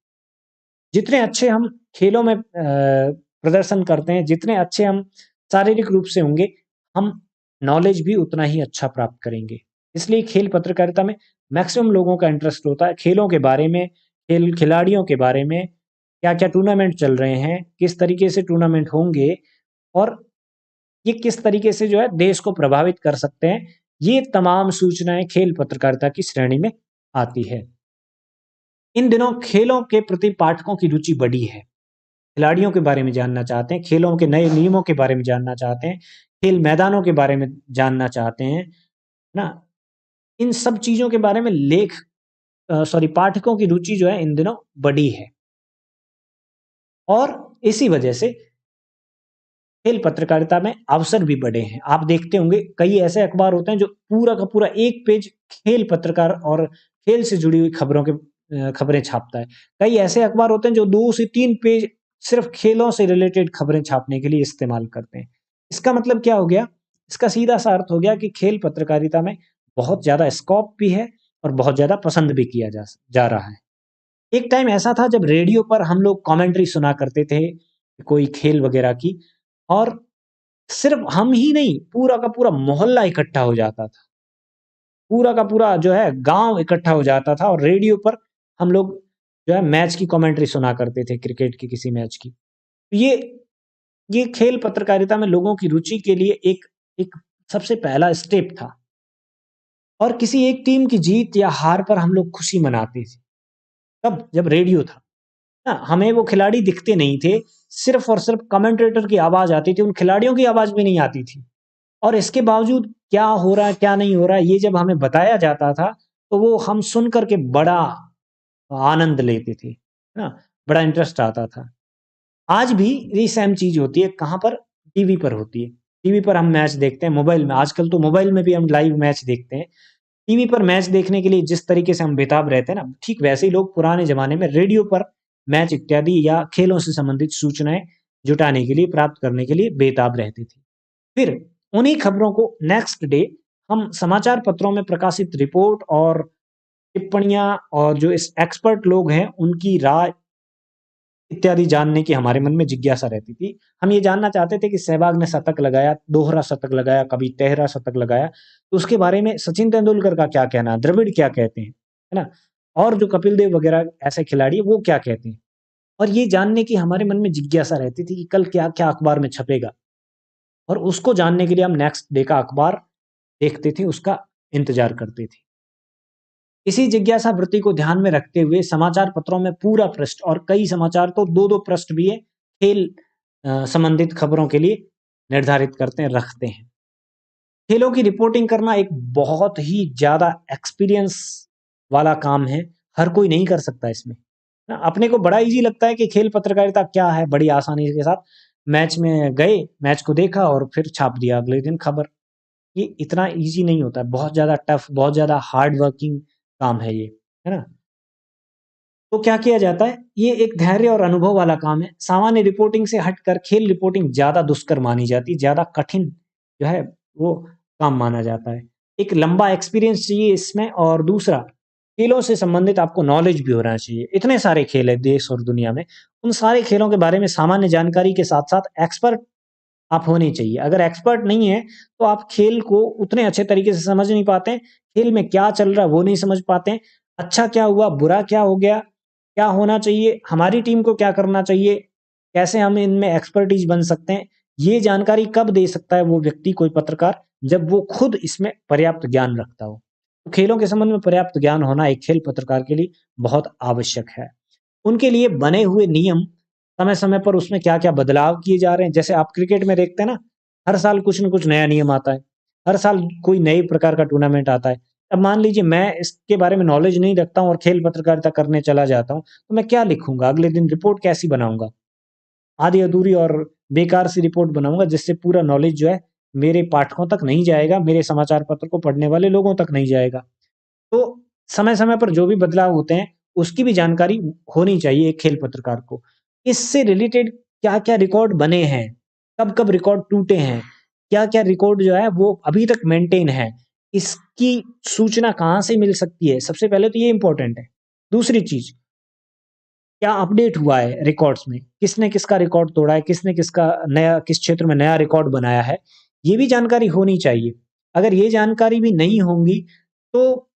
जितने अच्छे हम खेलों में प्रदर्शन करते हैं, जितने अच्छे हम शारीरिक रूप से होंगे, हम नॉलेज भी उतना ही अच्छा प्राप्त करेंगे। इसलिए खेल पत्रकारिता में मैक्सिमम लोगों का इंटरेस्ट होता है खेलों के बारे में, खिलाड़ियों के बारे में, क्या-क्या टूर्नामेंट चल रहे हैं, किस तरीके से टूर्नामेंट होंगे और ये किस तरीके से जो है देश को प्रभावित कर सकते हैं। ये तमाम सूचनाएं खेल पत्रकारिता की श्रेणी में आती है। इन दिनों खेलों के प्रति पाठकों की रुचि बढ़ी है। खिलाड़ियों के बारे में जानना चाहते हैं, खेलों के नए नियमों के बारे में जानना चाहते हैं, खेल मैदानों के बारे में जानना चाहते हैं ना। इन सब चीजों के बारे में पाठकों की रुचि जो है इन दिनों बढ़ी है। और इसी वजह से खेल पत्रकारिता में अवसर भी बढ़े हैं। आप देखते होंगे कई ऐसे अखबार होते हैं जो पूरा का पूरा एक पेज खेल पत्रकार और खेल से जुड़ी हुई खबरें छापता है। कई ऐसे अखबार होते हैं जो 2 से 3 पेज सिर्फ खेलों से रिलेटेड खबरें छापने के लिए इस्तेमाल करते हैं। इसका मतलब क्या हो गया? इसका सीधा सा अर्थ हो गया कि खेल पत्रकारिता में बहुत ज़्यादा स्कोप भी है और बहुत ज़्यादा पसंद भी किया जा रहा है। एक टाइम ऐसा था जब रेडियो पर हम लोग कमेंट्री सुना करते थे कोई खेल वगैरह की, और सिर्फ हम ही नहीं, पूरा का पूरा मोहल्ला इकट्ठा हो जाता था। पूरा का पूरा जो है गाँव इकट्ठा हो जाता था और रेडियो पर हम लोग जो है मैच की कमेंट्री सुना करते थे, क्रिकेट की किसी मैच की। ये ये खेल पत्रकारिता में लोगों की रुचि के लिए एक एक सबसे पहला स्टेप था। और किसी एक टीम की जीत या हार पर हम लोग खुशी मनाते थे। तब जब रेडियो था ना, हमें वो खिलाड़ी दिखते नहीं थे, सिर्फ और सिर्फ कमेंटेटर की आवाज़ आती थी, उन खिलाड़ियों की आवाज़ भी नहीं आती थी। और इसके बावजूद क्या हो रहा है, क्या नहीं हो रहा है, ये जब हमें बताया जाता था, तो वो हम सुन कर के बड़ा आनंद लेते थे, है ना? बड़ा इंटरेस्ट आता था। आज भी ये सेम चीज़ होती है, कहाँ पर? टीवी पर होती है। टीवी पर हम मैच देखते हैं, मोबाइल में, आजकल तो मोबाइल में भी हम लाइव मैच देखते हैं। टीवी पर मैच देखने के लिए जिस तरीके से हम बेताब रहते हैं ना, ठीक वैसे ही लोग पुराने ज़माने में रेडियो पर मैच इत्यादि या खेलों से संबंधित सूचनाएँ जुटाने के लिए, प्राप्त करने के लिए बेताब रहते थे। फिर उन्हीं खबरों को नेक्स्ट डे हम समाचार पत्रों में प्रकाशित रिपोर्ट और टिप्पणियाँ और जो इस एक्सपर्ट लोग हैं, उनकी राय इत्यादि जानने की हमारे मन में जिज्ञासा रहती थी। हम ये जानना चाहते थे कि सहवाग ने शतक लगाया, दोहरा शतक लगाया, कभी तिहरा शतक लगाया, तो उसके बारे में सचिन तेंदुलकर का क्या कहना है, द्रविड़ क्या कहते हैं, है ना? और जो कपिल देव वगैरह ऐसे खिलाड़ी हैं, वो क्या कहते हैं? और ये जानने की हमारे मन में जिज्ञासा रहती थी कि कल क्या-क्या अखबार में छपेगा, और उसको जानने के लिए हम नेक्स्ट डे का अखबार देखते थे, उसका इंतज़ार करते थे। इसी जिज्ञासा वृत्ति को ध्यान में रखते हुए समाचार पत्रों में पूरा पृष्ठ, और कई समाचार तो 2-2 पृष्ठ भी है, खेल संबंधित खबरों के लिए निर्धारित करते हैं, रखते हैं। खेलों की रिपोर्टिंग करना एक बहुत ही ज़्यादा एक्सपीरियंस वाला काम है, हर कोई नहीं कर सकता इसमें। ना, अपने को बड़ा ईज़ी लगता है कि खेल पत्रकारिता क्या है, बड़ी आसानी के साथ मैच में गए, मैच को देखा और फिर छाप दिया अगले दिन खबर। ये इतना ईज़ी नहीं होता है, बहुत ज़्यादा टफ, बहुत ज़्यादा हार्ड वर्किंग काम है ये, है ना? तो क्या किया जाता है, ये एक धैर्य और अनुभव वाला काम है। सामान्य रिपोर्टिंग से हटकर खेल रिपोर्टिंग ज़्यादा दुष्कर मानी जाती है, ज़्यादा कठिन जो है वो काम माना जाता है। एक लंबा एक्सपीरियंस चाहिए इसमें, और दूसरा खेलों से संबंधित आपको नॉलेज भी होना चाहिए। इतने सारे खेल हैं देश और दुनिया में, उन सारे खेलों के बारे में सामान्य जानकारी के साथ-साथ एक्सपर्ट आप होने चाहिए। अगर एक्सपर्ट नहीं है, तो आप खेल को उतने अच्छे तरीके से समझ नहीं पाते हैं, खेल में क्या चल रहा है वो नहीं समझ पाते हैं, अच्छा क्या हुआ, बुरा क्या हो गया, क्या होना चाहिए, हमारी टीम को क्या करना चाहिए, कैसे हम इनमें एक्सपर्टीज़ बन सकते हैं, ये जानकारी कब दे सकता है वो व्यक्ति, कोई पत्रकार, जब वो खुद इसमें पर्याप्त ज्ञान रखता हो। तो खेलों के संबंध में पर्याप्त ज्ञान होना एक खेल पत्रकार के लिए बहुत आवश्यक है। उनके लिए बने हुए नियम, समय-समय पर उसमें क्या-क्या बदलाव किए जा रहे हैं। जैसे आप क्रिकेट में देखते हैं ना, हर साल कुछ न कुछ नया नियम आता है। हर साल कोई नए प्रकार का टूर्नामेंट आता है। अब मान लीजिए मैं इसके बारे में नॉलेज नहीं रखता हूँ और खेल पत्रकारिता करने चला जाता हूँ, तो मैं क्या लिखूँगा? अगले दिन रिपोर्ट कैसी बनाऊँगा? आधी-अधूरी और बेकार सी रिपोर्ट बनाऊँगा, जिससे पूरा नॉलेज जो है मेरे पाठकों तक नहीं जाएगा, मेरे समाचार पत्र को पढ़ने वाले लोगों तक नहीं जाएगा। तो समय-समय पर जो भी बदलाव होते हैं, उसकी भी जानकारी होनी चाहिए एक खेल पत्रकार को। इससे रिलेटेड क्या-क्या रिकॉर्ड बने हैं, कब-कब रिकॉर्ड टूटे हैं, क्या-क्या रिकॉर्ड जो है वो अभी तक मेंटेन है, इसकी सूचना कहाँ से मिल सकती है? सबसे पहले तो ये इम्पोर्टेंट है। दूसरी चीज़, क्या अपडेट हुआ है रिकॉर्ड्स में? किसने किसका रिकॉर्ड तोड़ा है, किसने किसका नया, किस क्षेत्र में नया रिकॉर्ड बनाया है, ये भी जानकारी होनी चाहिए। अगर ये जानकारी भी नहीं होंगी, तो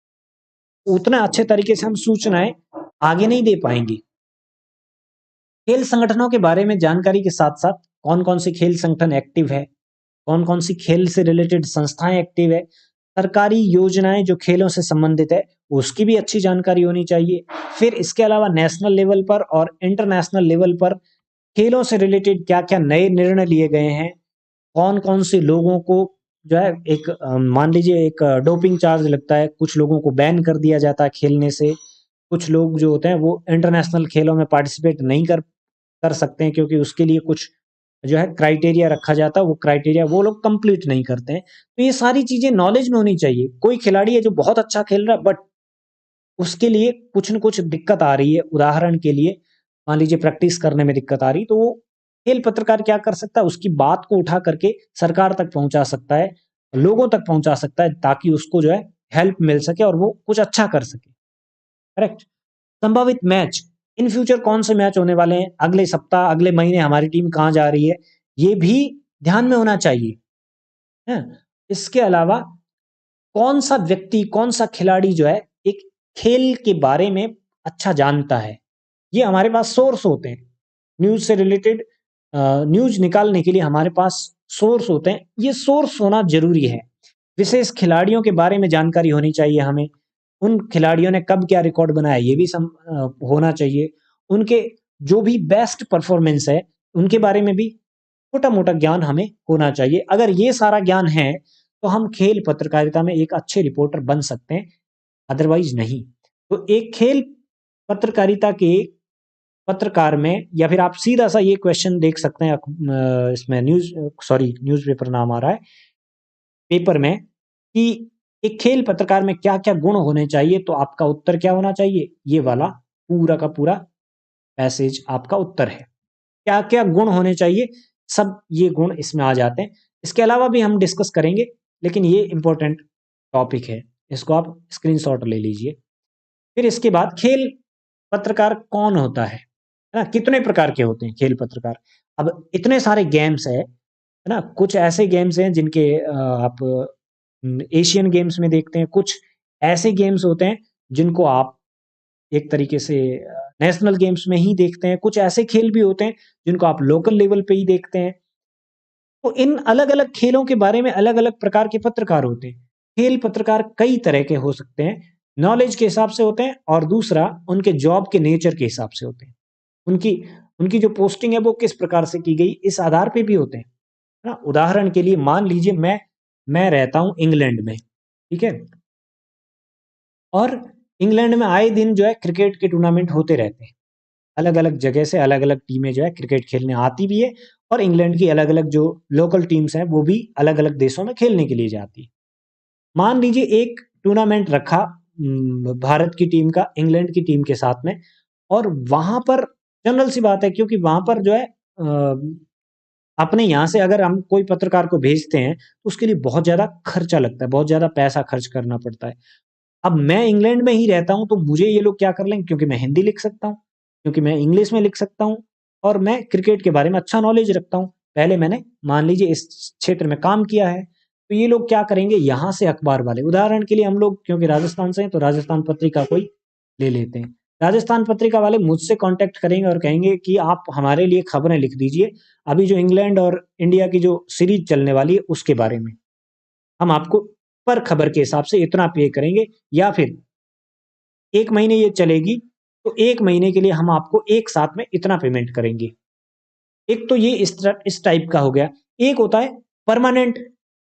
उतना अच्छे तरीके से हम सूचनाएँ आगे नहीं दे पाएँगे। खेल संगठनों के बारे में जानकारी के साथ-साथ कौन-कौन से खेल संगठन एक्टिव है, कौन-कौन सी खेल से रिलेटेड संस्थाएँ एक्टिव है, सरकारी योजनाएँ जो खेलों से संबंधित है, उसकी भी अच्छी जानकारी होनी चाहिए। फिर इसके अलावा नेशनल लेवल पर और इंटरनेशनल लेवल पर खेलों से रिलेटेड क्या-क्या नए निर्णय लिए गए हैं, कौन-कौन से लोगों को जो है एक मान लीजिए एक डोपिंग चार्ज लगता है, कुछ लोगों को बैन कर दिया जाता है खेलने से, कुछ लोग जो होते हैं वो इंटरनेशनल खेलों में पार्टिसिपेट नहीं कर कर सकते हैं, क्योंकि उसके लिए कुछ जो है क्राइटेरिया रखा जाता है, वो क्राइटेरिया वो लोग कंप्लीट नहीं करते हैं। तो ये सारी चीज़ें नॉलेज में होनी चाहिए। कोई खिलाड़ी है जो बहुत अच्छा खेल रहा है, बट उसके लिए कुछ न कुछ दिक्कत आ रही है, उदाहरण के लिए मान लीजिए प्रैक्टिस करने में दिक्कत आ रही, तो वो खेल पत्रकार क्या कर सकता है, उसकी बात को उठा करके सरकार तक पहुँचा सकता है, लोगों तक पहुँचा सकता है, ताकि उसको जो है हेल्प मिल सके और वो कुछ अच्छा कर सके। करेक्ट? संभावित मैच, इन फ्यूचर कौन से मैच होने वाले हैं, अगले सप्ताह, अगले महीने हमारी टीम कहाँ जा रही है, ये भी ध्यान में होना चाहिए। हैं? इसके अलावा कौन-सा व्यक्ति, कौन-सा खिलाड़ी जो है एक खेल के बारे में अच्छा जानता है, ये हमारे पास सोर्स होते हैं। न्यूज़ से रिलेटेड न्यूज़ निकालने के लिए हमारे पास सोर्स होते हैं, ये सोर्स होना ज़रूरी है। विशेष खिलाड़ियों के बारे में जानकारी होनी चाहिए हमें, उन खिलाड़ियों ने कब क्या रिकॉर्ड बनाया ये भी होना चाहिए। उनके जो भी बेस्ट परफॉर्मेंस है, उनके बारे में भी छोटा-मोटा ज्ञान हमें होना चाहिए। अगर ये सारा ज्ञान है, तो हम खेल पत्रकारिता में एक अच्छे रिपोर्टर बन सकते हैं, अदरवाइज़ नहीं। तो एक खेल पत्रकारिता के पत्रकार में, या फिर आप सीधा-सा ये क्वेश्चन देख सकते हैं इसमें न्यूज़पेपर नाम आ रहा है, पेपर में, कि एक खेल पत्रकार में क्या-क्या गुण होने चाहिए, तो आपका उत्तर क्या होना चाहिए? ये वाला पूरा का पूरा पैसेज आपका उत्तर है। क्या-क्या गुण होने चाहिए, सब ये गुण इसमें आ जाते हैं। इसके अलावा भी हम डिस्कस करेंगे, लेकिन ये इम्पोर्टेंट टॉपिक है, इसको आप स्क्रीनशॉट ले लीजिए। फिर इसके बाद खेल पत्रकार कौन होता है ना? कितने प्रकार के होते हैं खेल पत्रकार? अब इतने सारे गेम्स हैं, है ना? कुछ ऐसे गेम्स हैं जिनके आप एशियन गेम्स में देखते हैं, कुछ ऐसे गेम्स होते हैं जिनको आप एक तरीके से नेशनल गेम्स में ही देखते हैं, कुछ ऐसे खेल भी होते हैं जिनको आप लोकल लेवल पे ही देखते हैं। तो इन अलग-अलग खेलों के बारे में अलग-अलग प्रकार के पत्रकार होते हैं। खेल पत्रकार कई तरह के हो सकते हैं, नॉलेज के हिसाब से होते हैं, और दूसरा उनके जॉब के नेचर के हिसाब से होते हैं। उनकी उनकी जो पोस्टिंग है वो किस प्रकार से की गई, इस आधार पे भी होते हैं। है ना? उदाहरण के लिए मान लीजिए मैं रहता हूँ इंग्लैंड में, ठीक है? और इंग्लैंड में आए दिन जो है क्रिकेट के टूर्नामेंट होते रहते हैं। अलग-अलग जगह से अलग-अलग टीमें जो है क्रिकेट खेलने आती भी है, और इंग्लैंड की अलग-अलग जो लोकल टीम्स हैं वो भी अलग-अलग देशों में खेलने के लिए जाती है। मान लीजिए एक टूर्नामेंट रखा भारत की टीम का इंग्लैंड की टीम के साथ में, और वहाँ पर जनरल सी बात है, क्योंकि वहाँ पर जो है अपने यहाँ से अगर हम कोई पत्रकार को भेजते हैं तो उसके लिए बहुत ज़्यादा खर्चा लगता है, बहुत ज़्यादा पैसा खर्च करना पड़ता है। अब मैं इंग्लैंड में ही रहता हूँ तो मुझे ये लोग क्या कर लेंगे, क्योंकि मैं हिंदी लिख सकता हूँ, क्योंकि मैं इंग्लिश में लिख सकता हूँ और मैं क्रिकेट के बारे में अच्छा नॉलेज रखता हूँ। पहले मैंने मान लीजिए इस क्षेत्र में काम किया है, तो ये लोग क्या करेंगे, यहाँ से अखबार वाले, उदाहरण के लिए हम लोग क्योंकि राजस्थान से हैं तो राजस्थान पत्रिका कोई ले लेते हैं। राजस्थान पत्रिका वाले मुझसे कांटेक्ट करेंगे और कहेंगे कि आप हमारे लिए खबरें लिख दीजिए, अभी जो इंग्लैंड और इंडिया की जो सीरीज चलने वाली है उसके बारे में। हम आपको पर खबर के हिसाब से इतना पे करेंगे, या फिर 1 महीने ये चलेगी तो 1 महीने के लिए हम आपको एक साथ में इतना पेमेंट करेंगे। एक तो ये इस टाइप का हो गया। एक होता है परमानेंट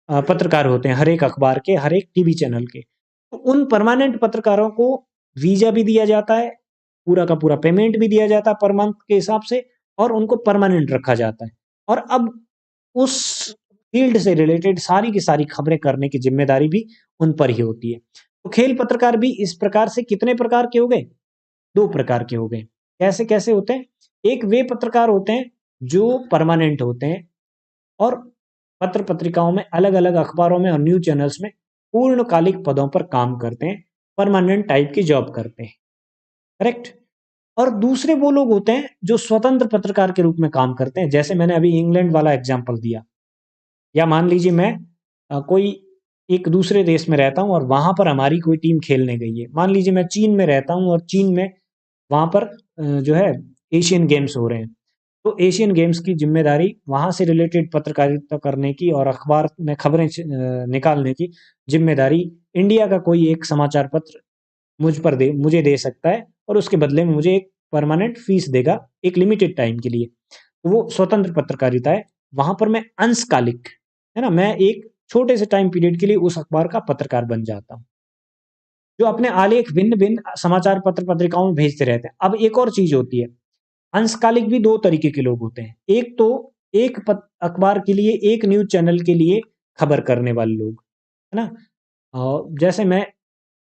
पत्रकार होते हैं हर एक अखबार के, हर एक टीवी चैनल के। तो उन परमानेंट पत्रकारों को वीज़ा भी दिया जाता है, पूरा का पूरा पेमेंट भी दिया जाता है पर मंथ के हिसाब से, और उनको परमानेंट रखा जाता है। और अब उस फील्ड से रिलेटेड सारी की सारी खबरें करने की ज़िम्मेदारी भी उन पर ही होती है। तो खेल पत्रकार भी इस प्रकार से कितने प्रकार के हो गए? 2 प्रकार के हो गए। कैसे-कैसे होते हैं? एक वे पत्रकार होते हैं जो परमानेंट होते हैं और पत्र-पत्रिकाओं में, अलग-अलग अखबारों में और न्यूज़ चैनल्स में पूर्णकालिक पदों पर काम करते हैं, परमानेंट टाइप की जॉब करते हैं, करेक्ट? और दूसरे वो लोग होते हैं जो स्वतंत्र पत्रकार के रूप में काम करते हैं, जैसे मैंने अभी इंग्लैंड वाला एग्ज़ाम्पल दिया। या मान लीजिए मैं कोई एक दूसरे देश में रहता हूँ और वहाँ पर हमारी कोई टीम खेलने गई है। मान लीजिए मैं चीन में रहता हूँ और चीन में वहाँ पर जो है एशियन गेम्स हो रहे हैं। तो एशियन गेम्स की ज़िम्मेदारी वहाँ से रिलेटेड पत्रकारिता करने की और अखबार में खबरें निकालने की ज़िम्मेदारी इंडिया का कोई एक समाचार पत्र मुझे दे सकता है, और उसके बदले में मुझे एक परमानेंट फ़ीस देगा एक लिमिटेड टाइम के लिए। तो वो स्वतंत्र पत्रकारिता है। वहाँ पर मैं अंशकालिक, है ना? मैं एक छोटे से टाइम पीरियड के लिए उस अखबार का पत्रकार बन जाता हूँ, जो अपने आलेख भिन्न-भिन्न समाचार पत्र-पत्रिकाओं में भेजते रहते हैं। अब एक और चीज़ होती है, अंशकालिक भी 2 तरीके के लोग होते हैं। एक तो एक अखबार के लिए, एक न्यूज़ चैनल के लिए खबर करने वाले लोग, है ना? जैसे मैं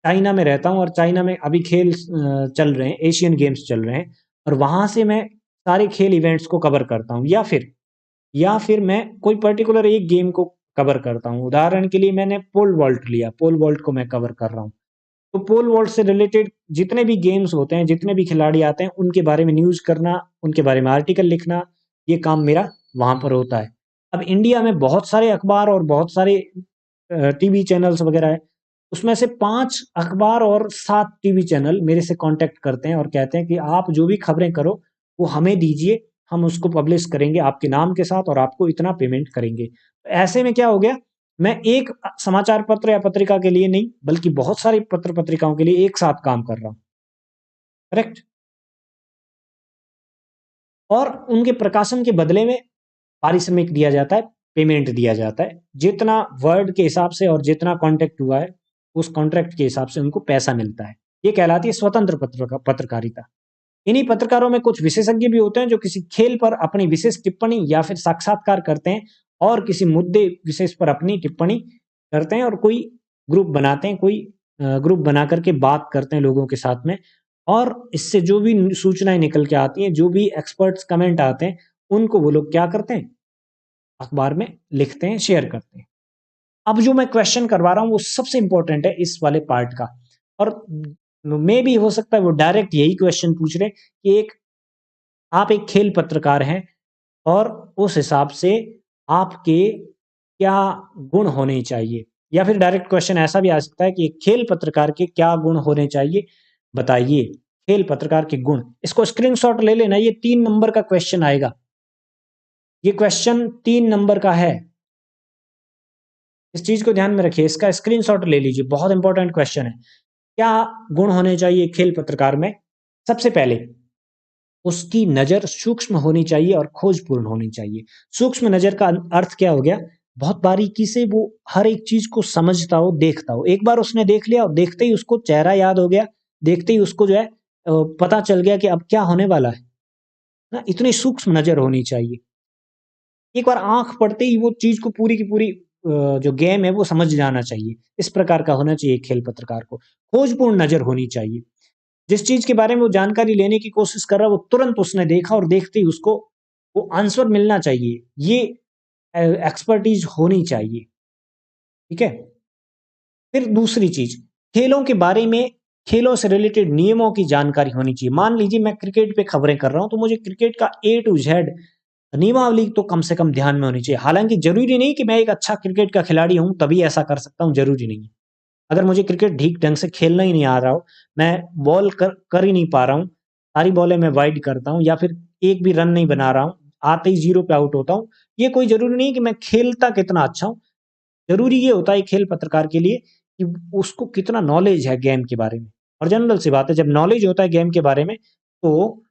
चाइना में रहता हूँ और चाइना में अभी खेल चल रहे हैं, एशियन गेम्स चल रहे हैं, और वहाँ से मैं सारे खेल इवेंट्स को कवर करता हूँ, या फिर मैं कोई पर्टिकुलर एक गेम को कवर करता हूँ। उदाहरण के लिए मैंने पोल वॉल्ट लिया, पोल वॉल्ट को मैं कवर कर रहा हूँ। तो पोल वॉल्ट से रिलेटेड जितने भी गेम्स होते हैं, जितने भी खिलाड़ी आते हैं, उनके बारे में न्यूज़ करना, उनके बारे में आर्टिकल लिखना, ये काम मेरा वहाँ पर होता है। अब इंडिया में बहुत सारे अखबार और बहुत सारे टीवी चैनल्स वगैरह हैं। उसमें से 5 अखबार और 7 टीवी चैनल मेरे से कॉन्टैक्ट करते हैं और कहते हैं कि आप जो भी खबरें करो, वो हमें दीजिए, हम उसको पब्लिश करेंगे आपके नाम के साथ और आपको इतना पेमेंट करेंगे। तो ऐसे में क्या हो गया, मैं एक समाचार पत्र या पत्रिका के लिए नहीं, बल्कि बहुत सारी पत्र-पत्रिकाओं के लिए एक साथ काम कर रहा हूँ, करेक्ट? और उनके प्रकाशन के बदले में पारिश्रमिक दिया जाता है, पेमेंट दिया जाता है। जितना वर्ड के हिसाब से और जितना कॉन्टैक्ट हुआ है, उस कॉन्ट्रैक्ट के हिसाब से उनको पैसा मिलता है। ये कहलाती है स्वतंत्र पत्रकारिता। इन्हीं पत्रकारों में कुछ विशेषज्ञ भी होते हैं जो किसी खेल पर अपनी विशेष टिप्पणी या फिर साक्षात्कार करते हैं और किसी मुद्दे विशेष पर अपनी टिप्पणी करते हैं, और कोई ग्रुप बनाते हैं, कोई ग्रुप बना करके बात करते हैं लोगों के साथ में, और इससे जो भी सूचनाएं निकल के आती हैं, जो भी एक्सपर्ट्स कमेंट आते हैं, उनको वो लोग क्या करते हैं, अखबार में लिखते हैं, शेयर करते हैं। अब जो मैं क्वेश्चन करवा रहा हूँ वो सबसे इंपॉर्टेंट है इस वाले पार्ट का, और मे भी हो सकता है वो डायरेक्ट यही क्वेश्चन पूछ रहे कि आप एक खेल पत्रकार हैं और उस हिसाब से आपके क्या गुण होने चाहिए, या फिर डायरेक्ट क्वेश्चन ऐसा भी आ सकता है कि एक खेल पत्रकार के क्या गुण होने चाहिए, बताइए खेल पत्रकार के गुण। इसको स्क्रीनशॉट ले लेना, ये 3 नंबर का क्वेश्चन आएगा। ये क्वेश्चन 3 नंबर का है, इस चीज को ध्यान में रखिए, इसका स्क्रीनशॉट ले लीजिए, बहुत इंपॉर्टेंट क्वेश्चन है। क्या गुण होने चाहिए खेल पत्रकार में? सबसे पहले उसकी नज़र सूक्ष्म होनी चाहिए और खोजपूर्ण होनी चाहिए। सूक्ष्म नज़र का अर्थ क्या हो गया? बहुत बारीकी से वो हर एक चीज़ को समझता हो, देखता हो। एक बार उसने देख लिया और देखते ही उसको चेहरा याद हो गया, देखते ही उसको जो है पता चल गया कि अब क्या होने वाला है ना? इतनी सूक्ष्म नज़र होनी चाहिए। एक बार आँख पड़ते ही वो चीज़ को पूरी की पूरी जो गेम है वो समझ जाना चाहिए। इस प्रकार का होना चाहिए खेल पत्रकार को। खोजपूर्ण नज़र होनी चाहिए। जिस चीज के बारे में वो जानकारी लेने की कोशिश कर रहा है वो तुरंत उसने देखा और देखते ही उसको वो आंसर मिलना चाहिए। ये एक्सपर्टीज होनी चाहिए। ठीक है। फिर दूसरी चीज, खेलों के बारे में, खेलों से रिलेटेड नियमों की जानकारी होनी चाहिए। मान लीजिए मैं क्रिकेट पे खबरें कर रहा हूं, तो मुझे क्रिकेट का ए टू जेड नियमावली तो कम से कम ध्यान में होनी चाहिए। हालांकि जरूरी नहीं कि मैं एक अच्छा क्रिकेट का खिलाड़ी हूं तभी ऐसा कर सकता हूं, जरूरी नहीं है। अगर मुझे क्रिकेट ठीक ढंग से खेलना ही नहीं आ रहा हो, मैं बॉल कर ही नहीं पा रहा हूँ, सारी बॉलें मैं वाइड करता हूँ या फिर एक भी रन नहीं बना रहा हूँ, आते ही जीरो पे आउट होता हूँ, ये कोई जरूरी नहीं कि मैं खेलता कितना अच्छा हूँ। जरूरी ये होता है खेल पत्रकार के लिए कि उसको कितना नॉलेज है गेम के बारे में। और जनरल सी बात है, जब नॉलेज होता है गेम के बारे में तो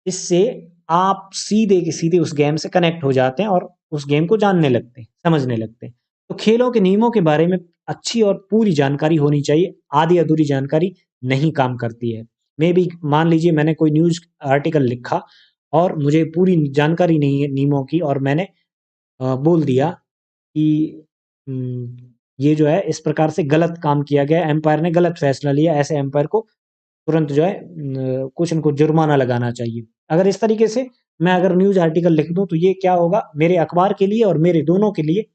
इससे आप सीधे के सीधे उस गेम से कनेक्ट हो जाते हैं और उस गेम को जानने लगते हैं, समझने लगते हैं। तो खेलों के नियमों के बारे में अच्छी और पूरी जानकारी होनी चाहिए। आधी अधूरी जानकारी नहीं काम करती है। मे भी मान लीजिए मैंने कोई न्यूज आर्टिकल लिखा और मुझे पूरी जानकारी नहीं है नियमों की, और मैंने बोल दिया कि ये जो है इस प्रकार से गलत काम किया गया, एम्पायर ने गलत फैसला लिया, ऐसे एम्पायर को तुरंत जो है कुछ न कुछ जुर्माना लगाना चाहिए। अगर इस तरीके से मैं अगर न्यूज़ आर्टिकल लिख दूँ तो ये क्या होगा, मेरे अखबार के लिए और मेरे दोनों के लिए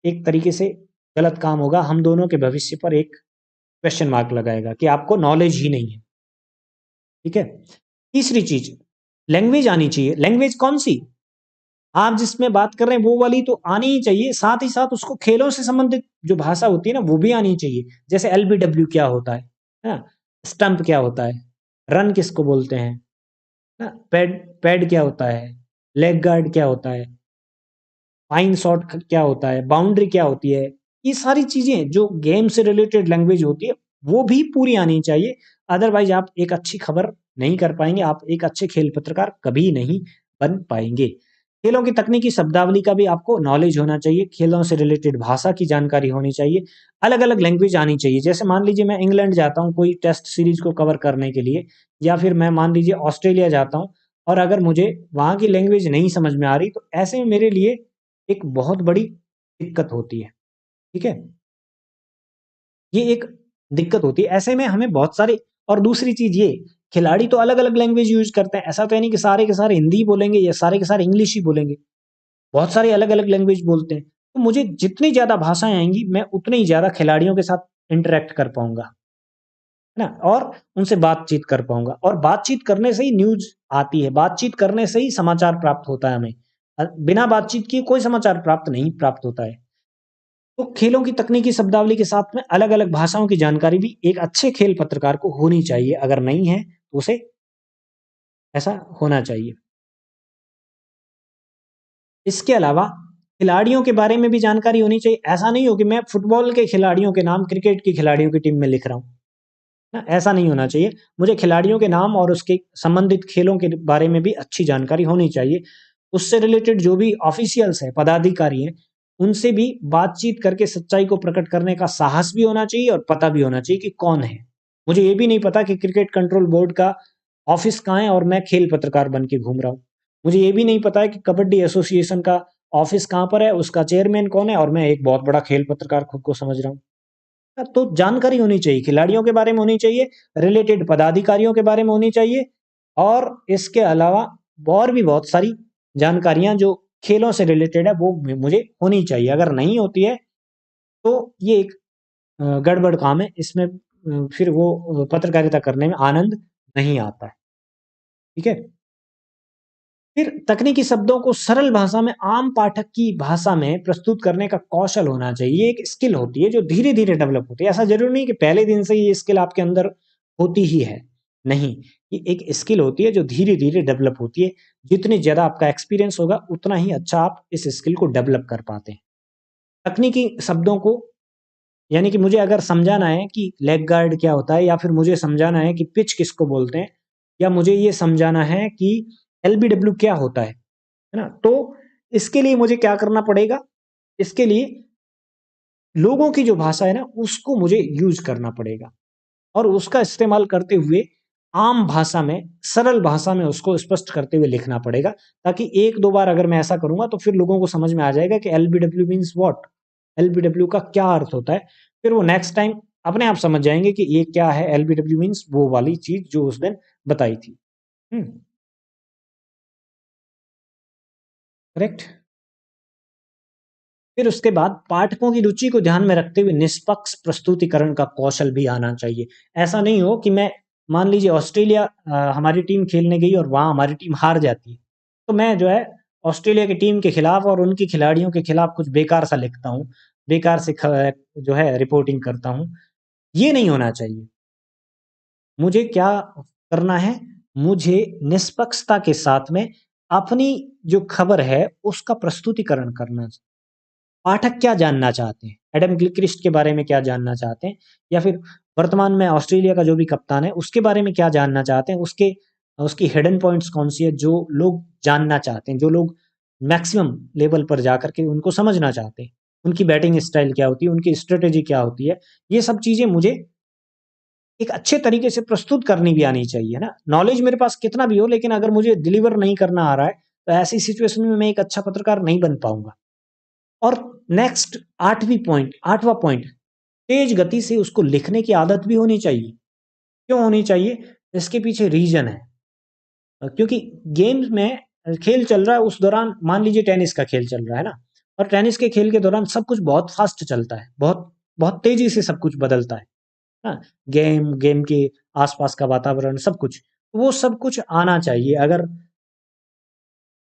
एक तरीके से गलत काम होगा। हम दोनों के भविष्य पर एक क्वेश्चन मार्क लगाएगा कि आपको नॉलेज ही नहीं है। ठीक है। तीसरी चीज, लैंग्वेज आनी चाहिए। लैंग्वेज कौन सी? आप जिसमें बात कर रहे हैं वो वाली तो आनी ही चाहिए, साथ ही साथ उसको खेलों से संबंधित जो भाषा होती है ना वो भी आनी चाहिए। जैसे एलबीडब्ल्यू क्या होता है ना, स्टंप क्या होता है, रन किसको बोलते हैं ना, पैड पैड क्या होता है, लेग गार्ड क्या होता है, फाइन शॉट क्या होता है, बाउंड्री क्या होती है, ये सारी चीजें जो गेम से रिलेटेड लैंग्वेज होती है वो भी पूरी आनी चाहिए। अदरवाइज आप एक अच्छी खबर नहीं कर पाएंगे, आप एक अच्छे खेल पत्रकार कभी नहीं बन पाएंगे। खेलों की तकनीकी शब्दावली का भी आपको नॉलेज होना चाहिए, खेलों से रिलेटेड भाषा की जानकारी होनी चाहिए, अलग अलग लैंग्वेज आनी चाहिए। जैसे मान लीजिए मैं इंग्लैंड जाता हूँ कोई टेस्ट सीरीज को कवर करने के लिए, या फिर मैं मान लीजिए ऑस्ट्रेलिया जाता हूँ, और अगर मुझे वहाँ की लैंग्वेज नहीं समझ में आ रही तो ऐसे में मेरे लिए एक बहुत बड़ी दिक्कत होती है। ठीक है। ये एक दिक्कत होती है। ऐसे में हमें बहुत सारे, और दूसरी चीज ये, खिलाड़ी तो अलग अलग लैंग्वेज यूज करते हैं, ऐसा तो है नहीं कि सारे के सारे हिंदी बोलेंगे या सारे के सारे इंग्लिश ही बोलेंगे। बहुत सारे अलग अलग लैंग्वेज बोलते हैं। तो मुझे जितनी ज्यादा भाषाएं आएंगी मैं उतने ही ज्यादा खिलाड़ियों के साथ इंटरेक्ट कर पाऊंगा, है ना, और उनसे बातचीत कर पाऊंगा। और बातचीत करने से ही न्यूज आती है, बातचीत करने से ही समाचार प्राप्त होता है हमें। बिना बातचीत किए कोई समाचार प्राप्त नहीं प्राप्त होता है। तो खेलों की तकनीकी शब्दावली के साथ में अलग अलग भाषाओं की जानकारी भी एक अच्छे खेल पत्रकार को होनी चाहिए। अगर नहीं है तो उसे ऐसा होना चाहिए। इसके अलावा खिलाड़ियों के बारे में भी जानकारी होनी चाहिए। ऐसा नहीं हो कि मैं फुटबॉल के खिलाड़ियों के नाम क्रिकेट के खिलाड़ियों की टीम में लिख रहा हूँ ना, ऐसा नहीं होना चाहिए। मुझे खिलाड़ियों के नाम और उसके संबंधित खेलों के बारे में भी अच्छी जानकारी होनी चाहिए। उससे रिलेटेड जो भी ऑफिशियल्स हैं, पदाधिकारी हैं, उनसे भी बातचीत करके सच्चाई को प्रकट करने का साहस भी होना चाहिए और पता भी होना चाहिए कि कौन है। मुझे ये भी नहीं पता कि क्रिकेट कंट्रोल बोर्ड का ऑफिस कहाँ है और मैं खेल पत्रकार बन के घूम रहा हूँ। मुझे ये भी नहीं पता है कि कबड्डी एसोसिएशन का ऑफिस कहाँ पर है, उसका चेयरमैन कौन है, और मैं एक बहुत बड़ा खेल पत्रकार खुद को समझ रहा हूँ। तो जानकारी होनी चाहिए, खिलाड़ियों के बारे में होनी चाहिए, रिलेटेड पदाधिकारियों के बारे में होनी चाहिए, और इसके अलावा और भी बहुत सारी जानकारियां जो खेलों से रिलेटेड है वो मुझे होनी चाहिए। अगर नहीं होती है तो ये एक गड़बड़ काम है। इसमें फिर वो पत्रकारिता करने में आनंद नहीं आता है। ठीक है। फिर तकनीकी शब्दों को सरल भाषा में, आम पाठक की भाषा में प्रस्तुत करने का कौशल होना चाहिए। ये एक स्किल होती है जो धीरे धीरे डेवलप होती है। ऐसा जरूरी नहीं कि पहले दिन से ये स्किल आपके अंदर होती ही है, नहीं, ये एक स्किल होती है जो धीरे धीरे डेवलप होती है। जितनी ज्यादा आपका एक्सपीरियंस होगा उतना ही अच्छा आप इस स्किल को डेवलप कर पाते हैं। तकनीकी शब्दों को, यानी कि मुझे अगर समझाना है कि लेग गार्ड क्या होता है, या फिर मुझे समझाना है कि पिच किसको बोलते हैं, या मुझे ये समझाना है कि एलबीडब्ल्यू क्या होता है ना, तो इसके लिए मुझे क्या करना पड़ेगा, इसके लिए लोगों की जो भाषा है ना उसको मुझे यूज करना पड़ेगा, और उसका इस्तेमाल करते हुए आम भाषा में, सरल भाषा में उसको स्पष्ट करते हुए लिखना पड़ेगा। ताकि एक दो बार अगर मैं ऐसा करूंगा तो फिर लोगों को समझ में आ जाएगा कि एलबीडब्ल्यू मीन्स व्हाट, एलबीडब्ल्यू का क्या अर्थ होता है। फिर वो नेक्स्ट टाइम अपने आप समझ जाएंगे कि ये क्या है। एलबीडब्ल्यू मीन्स वो वाली चीज जो उस दिन बताई थी। करेक्ट। फिर उसके बाद पाठकों की रुचि को ध्यान में रखते हुए निष्पक्ष प्रस्तुतिकरण का कौशल भी आना चाहिए। ऐसा नहीं हो कि मैं मान लीजिए ऑस्ट्रेलिया हमारी टीम खेलने गई और वहां हमारी टीम हार जाती है, तो मैं जो है ऑस्ट्रेलिया की टीम के खिलाफ और उनकी खिलाड़ियों के खिलाफ कुछ बेकार सा लिखता हूँ, बेकार से जो है रिपोर्टिंग करता हूँ। ये नहीं होना चाहिए। मुझे क्या करना है, मुझे निष्पक्षता के साथ में अपनी जो खबर है उसका प्रस्तुतिकरण करना चाहिए। पाठक क्या जानना चाहते हैं, एडम गिलक्रिस्ट के बारे में क्या जानना चाहते हैं, या फिर वर्तमान में ऑस्ट्रेलिया का जो भी कप्तान है उसके बारे में क्या जानना चाहते हैं, उसके उसकी हिडन पॉइंट्स कौन सी है जो लोग जानना चाहते हैं, जो लोग मैक्सिमम लेवल पर जाकर के उनको समझना चाहते हैं। उनकी बैटिंग स्टाइल क्या होती है, उनकी स्ट्रेटेजी क्या होती है, ये सब चीजें मुझे एक अच्छे तरीके से प्रस्तुत करनी भी आनी चाहिए ना। नॉलेज मेरे पास कितना भी हो, लेकिन अगर मुझे डिलीवर नहीं करना आ रहा है तो ऐसी सिचुएशन में मैं एक अच्छा पत्रकार नहीं बन पाऊंगा। और नेक्स्ट आठवां पॉइंट, तेज गति से उसको लिखने की आदत भी होनी चाहिए। क्यों होनी चाहिए? इसके पीछे रीजन है। क्योंकि गेम्स में खेल चल रहा है, उस दौरान मान लीजिए टेनिस का खेल चल रहा है ना, और टेनिस के खेल के दौरान सब कुछ बहुत फास्ट चलता है, बहुत बहुत तेजी से सब कुछ बदलता है ना। गेम गेम के आसपास का वातावरण सब कुछ, वो सब कुछ आना चाहिए। अगर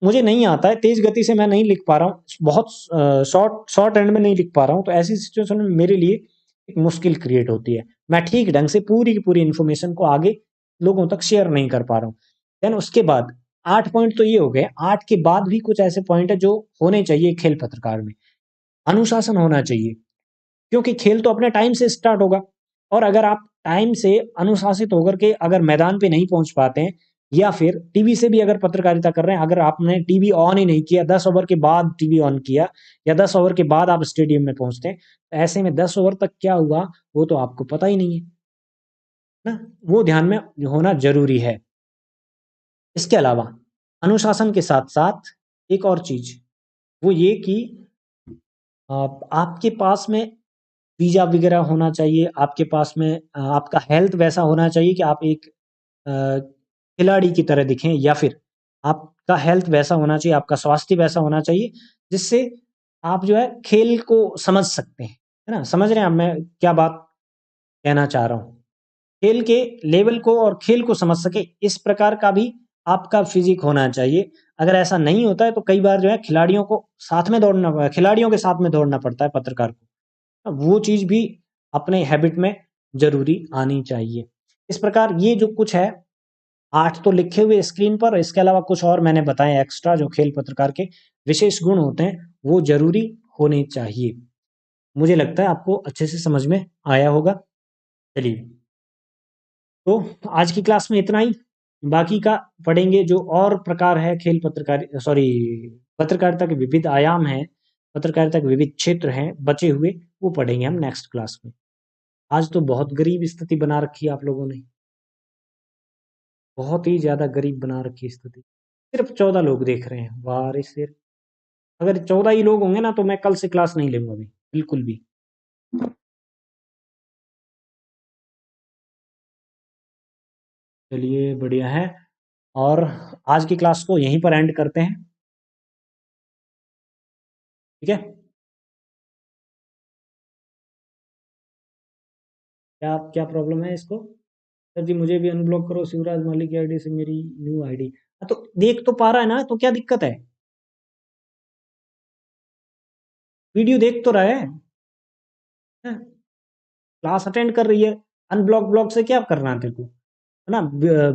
मुझे नहीं आता है, तेज गति से मैं नहीं लिख पा रहा हूँ, बहुत शॉर्ट शॉर्ट एंड में नहीं लिख पा रहा हूँ, तो ऐसी सिचुएशन में मेरे लिए एक मुश्किल क्रिएट होती है। मैं ठीक ढंग से पूरी की पूरी इन्फॉर्मेशन को आगे लोगों तक शेयर नहीं कर पा रहा हूँ। देन उसके बाद 8 पॉइंट तो ये हो गए। 8 के बाद भी कुछ ऐसे पॉइंट है जो होने चाहिए खेल पत्रकार में। अनुशासन होना चाहिए, क्योंकि खेल तो अपने टाइम से स्टार्ट होगा, और अगर आप टाइम से अनुशासित होकर के अगर मैदान पे नहीं पहुंच पाते हैं, या फिर टीवी से भी अगर पत्रकारिता कर रहे हैं, अगर आपने टीवी ऑन ही नहीं किया, 10 ओवर के बाद टीवी ऑन किया, या 10 ओवर के बाद आप स्टेडियम में पहुंचते हैं, तो ऐसे में 10 ओवर तक क्या हुआ वो तो आपको पता ही नहीं है ना। वो ध्यान में होना जरूरी है। इसके अलावा अनुशासन के साथ साथ एक और चीज, वो ये कि आपके पास में वीजा वगैरह होना चाहिए, आपके पास में आपका हेल्थ वैसा होना चाहिए कि आप एक खिलाड़ी की तरह दिखें, या फिर आपका हेल्थ वैसा होना चाहिए, आपका स्वास्थ्य वैसा होना चाहिए जिससे आप जो है खेल को समझ सकते हैं, है ना। समझ रहे हैं आप मैं क्या बात कहना चाह रहा हूँ? खेल के लेवल को और खेल को समझ सके, इस प्रकार का भी आपका फिजिक होना चाहिए। अगर ऐसा नहीं होता है तो कई बार जो है खिलाड़ियों के साथ में दौड़ना पड़ता है पत्रकार को। वो चीज भी अपने हैबिट में जरूरी आनी चाहिए। इस प्रकार ये जो कुछ है, 8 तो लिखे हुए स्क्रीन पर, इसके अलावा कुछ और मैंने बताए एक्स्ट्रा जो खेल पत्रकार के विशेष गुण होते हैं, वो जरूरी होने चाहिए। मुझे लगता है आपको अच्छे से समझ में आया होगा। चलिए, तो आज की क्लास में इतना ही। बाकी का पढ़ेंगे, जो और प्रकार है खेल पत्रकार सॉरी पत्रकारिता के विविध आयाम हैं, पत्रकारिता के विविध क्षेत्र हैं बचे हुए, वो पढ़ेंगे हम नेक्स्ट क्लास में। आज तो बहुत गरीब स्थिति बना रखी है आप लोगों ने, बहुत ही ज्यादा गरीब बना रखी है स्थिति। सिर्फ 14 लोग देख रहे हैं, वाह रे सिर। अगर 14 ही लोग होंगे ना तो मैं कल से क्लास नहीं लूंगा अभी, बिल्कुल भी। चलिए बढ़िया है। और आज की क्लास को यहीं पर एंड करते हैं, ठीक है। क्या क्या प्रॉब्लम है इसको? सर जी मुझे भी अनब्लॉक करो, शिवराज माली की आईडी से मेरी न्यू आईडी। तो देख तो पा रहा है ना, तो क्या दिक्कत है? वीडियो देख तो रहा है, क्लास अटेंड कर रही है। अनब्लॉक ब्लॉक से क्या करना है तेरे को, है ना।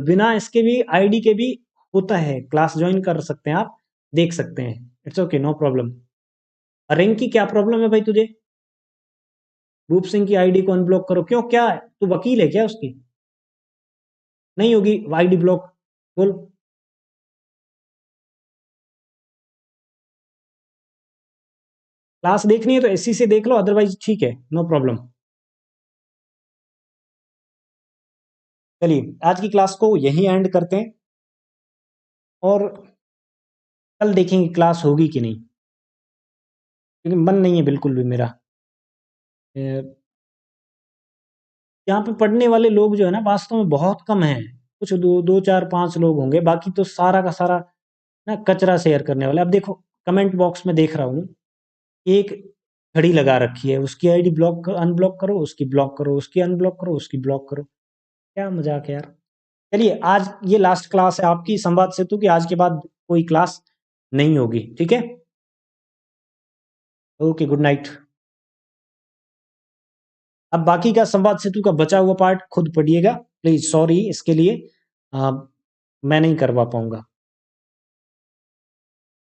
बिना इसके भी आईडी के भी होता है, क्लास ज्वाइन कर सकते हैं आप, देख सकते हैं। It's okay, no problem. Ring की क्या प्रॉब्लम है भाई तुझे? भूप सिंह की आईडी को अनब्लॉक करो, क्यों, क्या है, तू वकील है क्या उसकी? नहीं होगी आईडी ब्लॉक, बोल। क्लास देखनी है तो एससी से देख लो, अदरवाइज ठीक है, नो प्रॉब्लम। चलिए आज की क्लास को यहीं एंड करते हैं, और कल देखेंगे क्लास होगी कि नहीं, क्योंकि मन नहीं है बिल्कुल भी मेरा। यहाँ पे पढ़ने वाले लोग जो है ना वास्तव में बहुत कम हैं, कुछ 2, 4, 5 लोग होंगे, बाकी तो सारा का सारा ना कचरा शेयर करने वाले। अब देखो कमेंट बॉक्स में देख रहा हूँ, एक घड़ी लगा रखी है, उसकी आईडी ब्लॉक अनब्लॉक करो, उसकी ब्लॉक करो, उसकी अनब्लॉक करो, उसकी ब्लॉक करो। क्या मजाक है यार। चलिए आज ये लास्ट क्लास है आपकी संवाद सेतु की, आज के बाद कोई क्लास नहीं होगी, ठीक है। Okay, good night. अब बाकी का संवाद सेतु का बचा हुआ पार्ट खुद पढ़िएगा प्लीज, सॉरी इसके लिए मैं नहीं करवा पाऊंगा।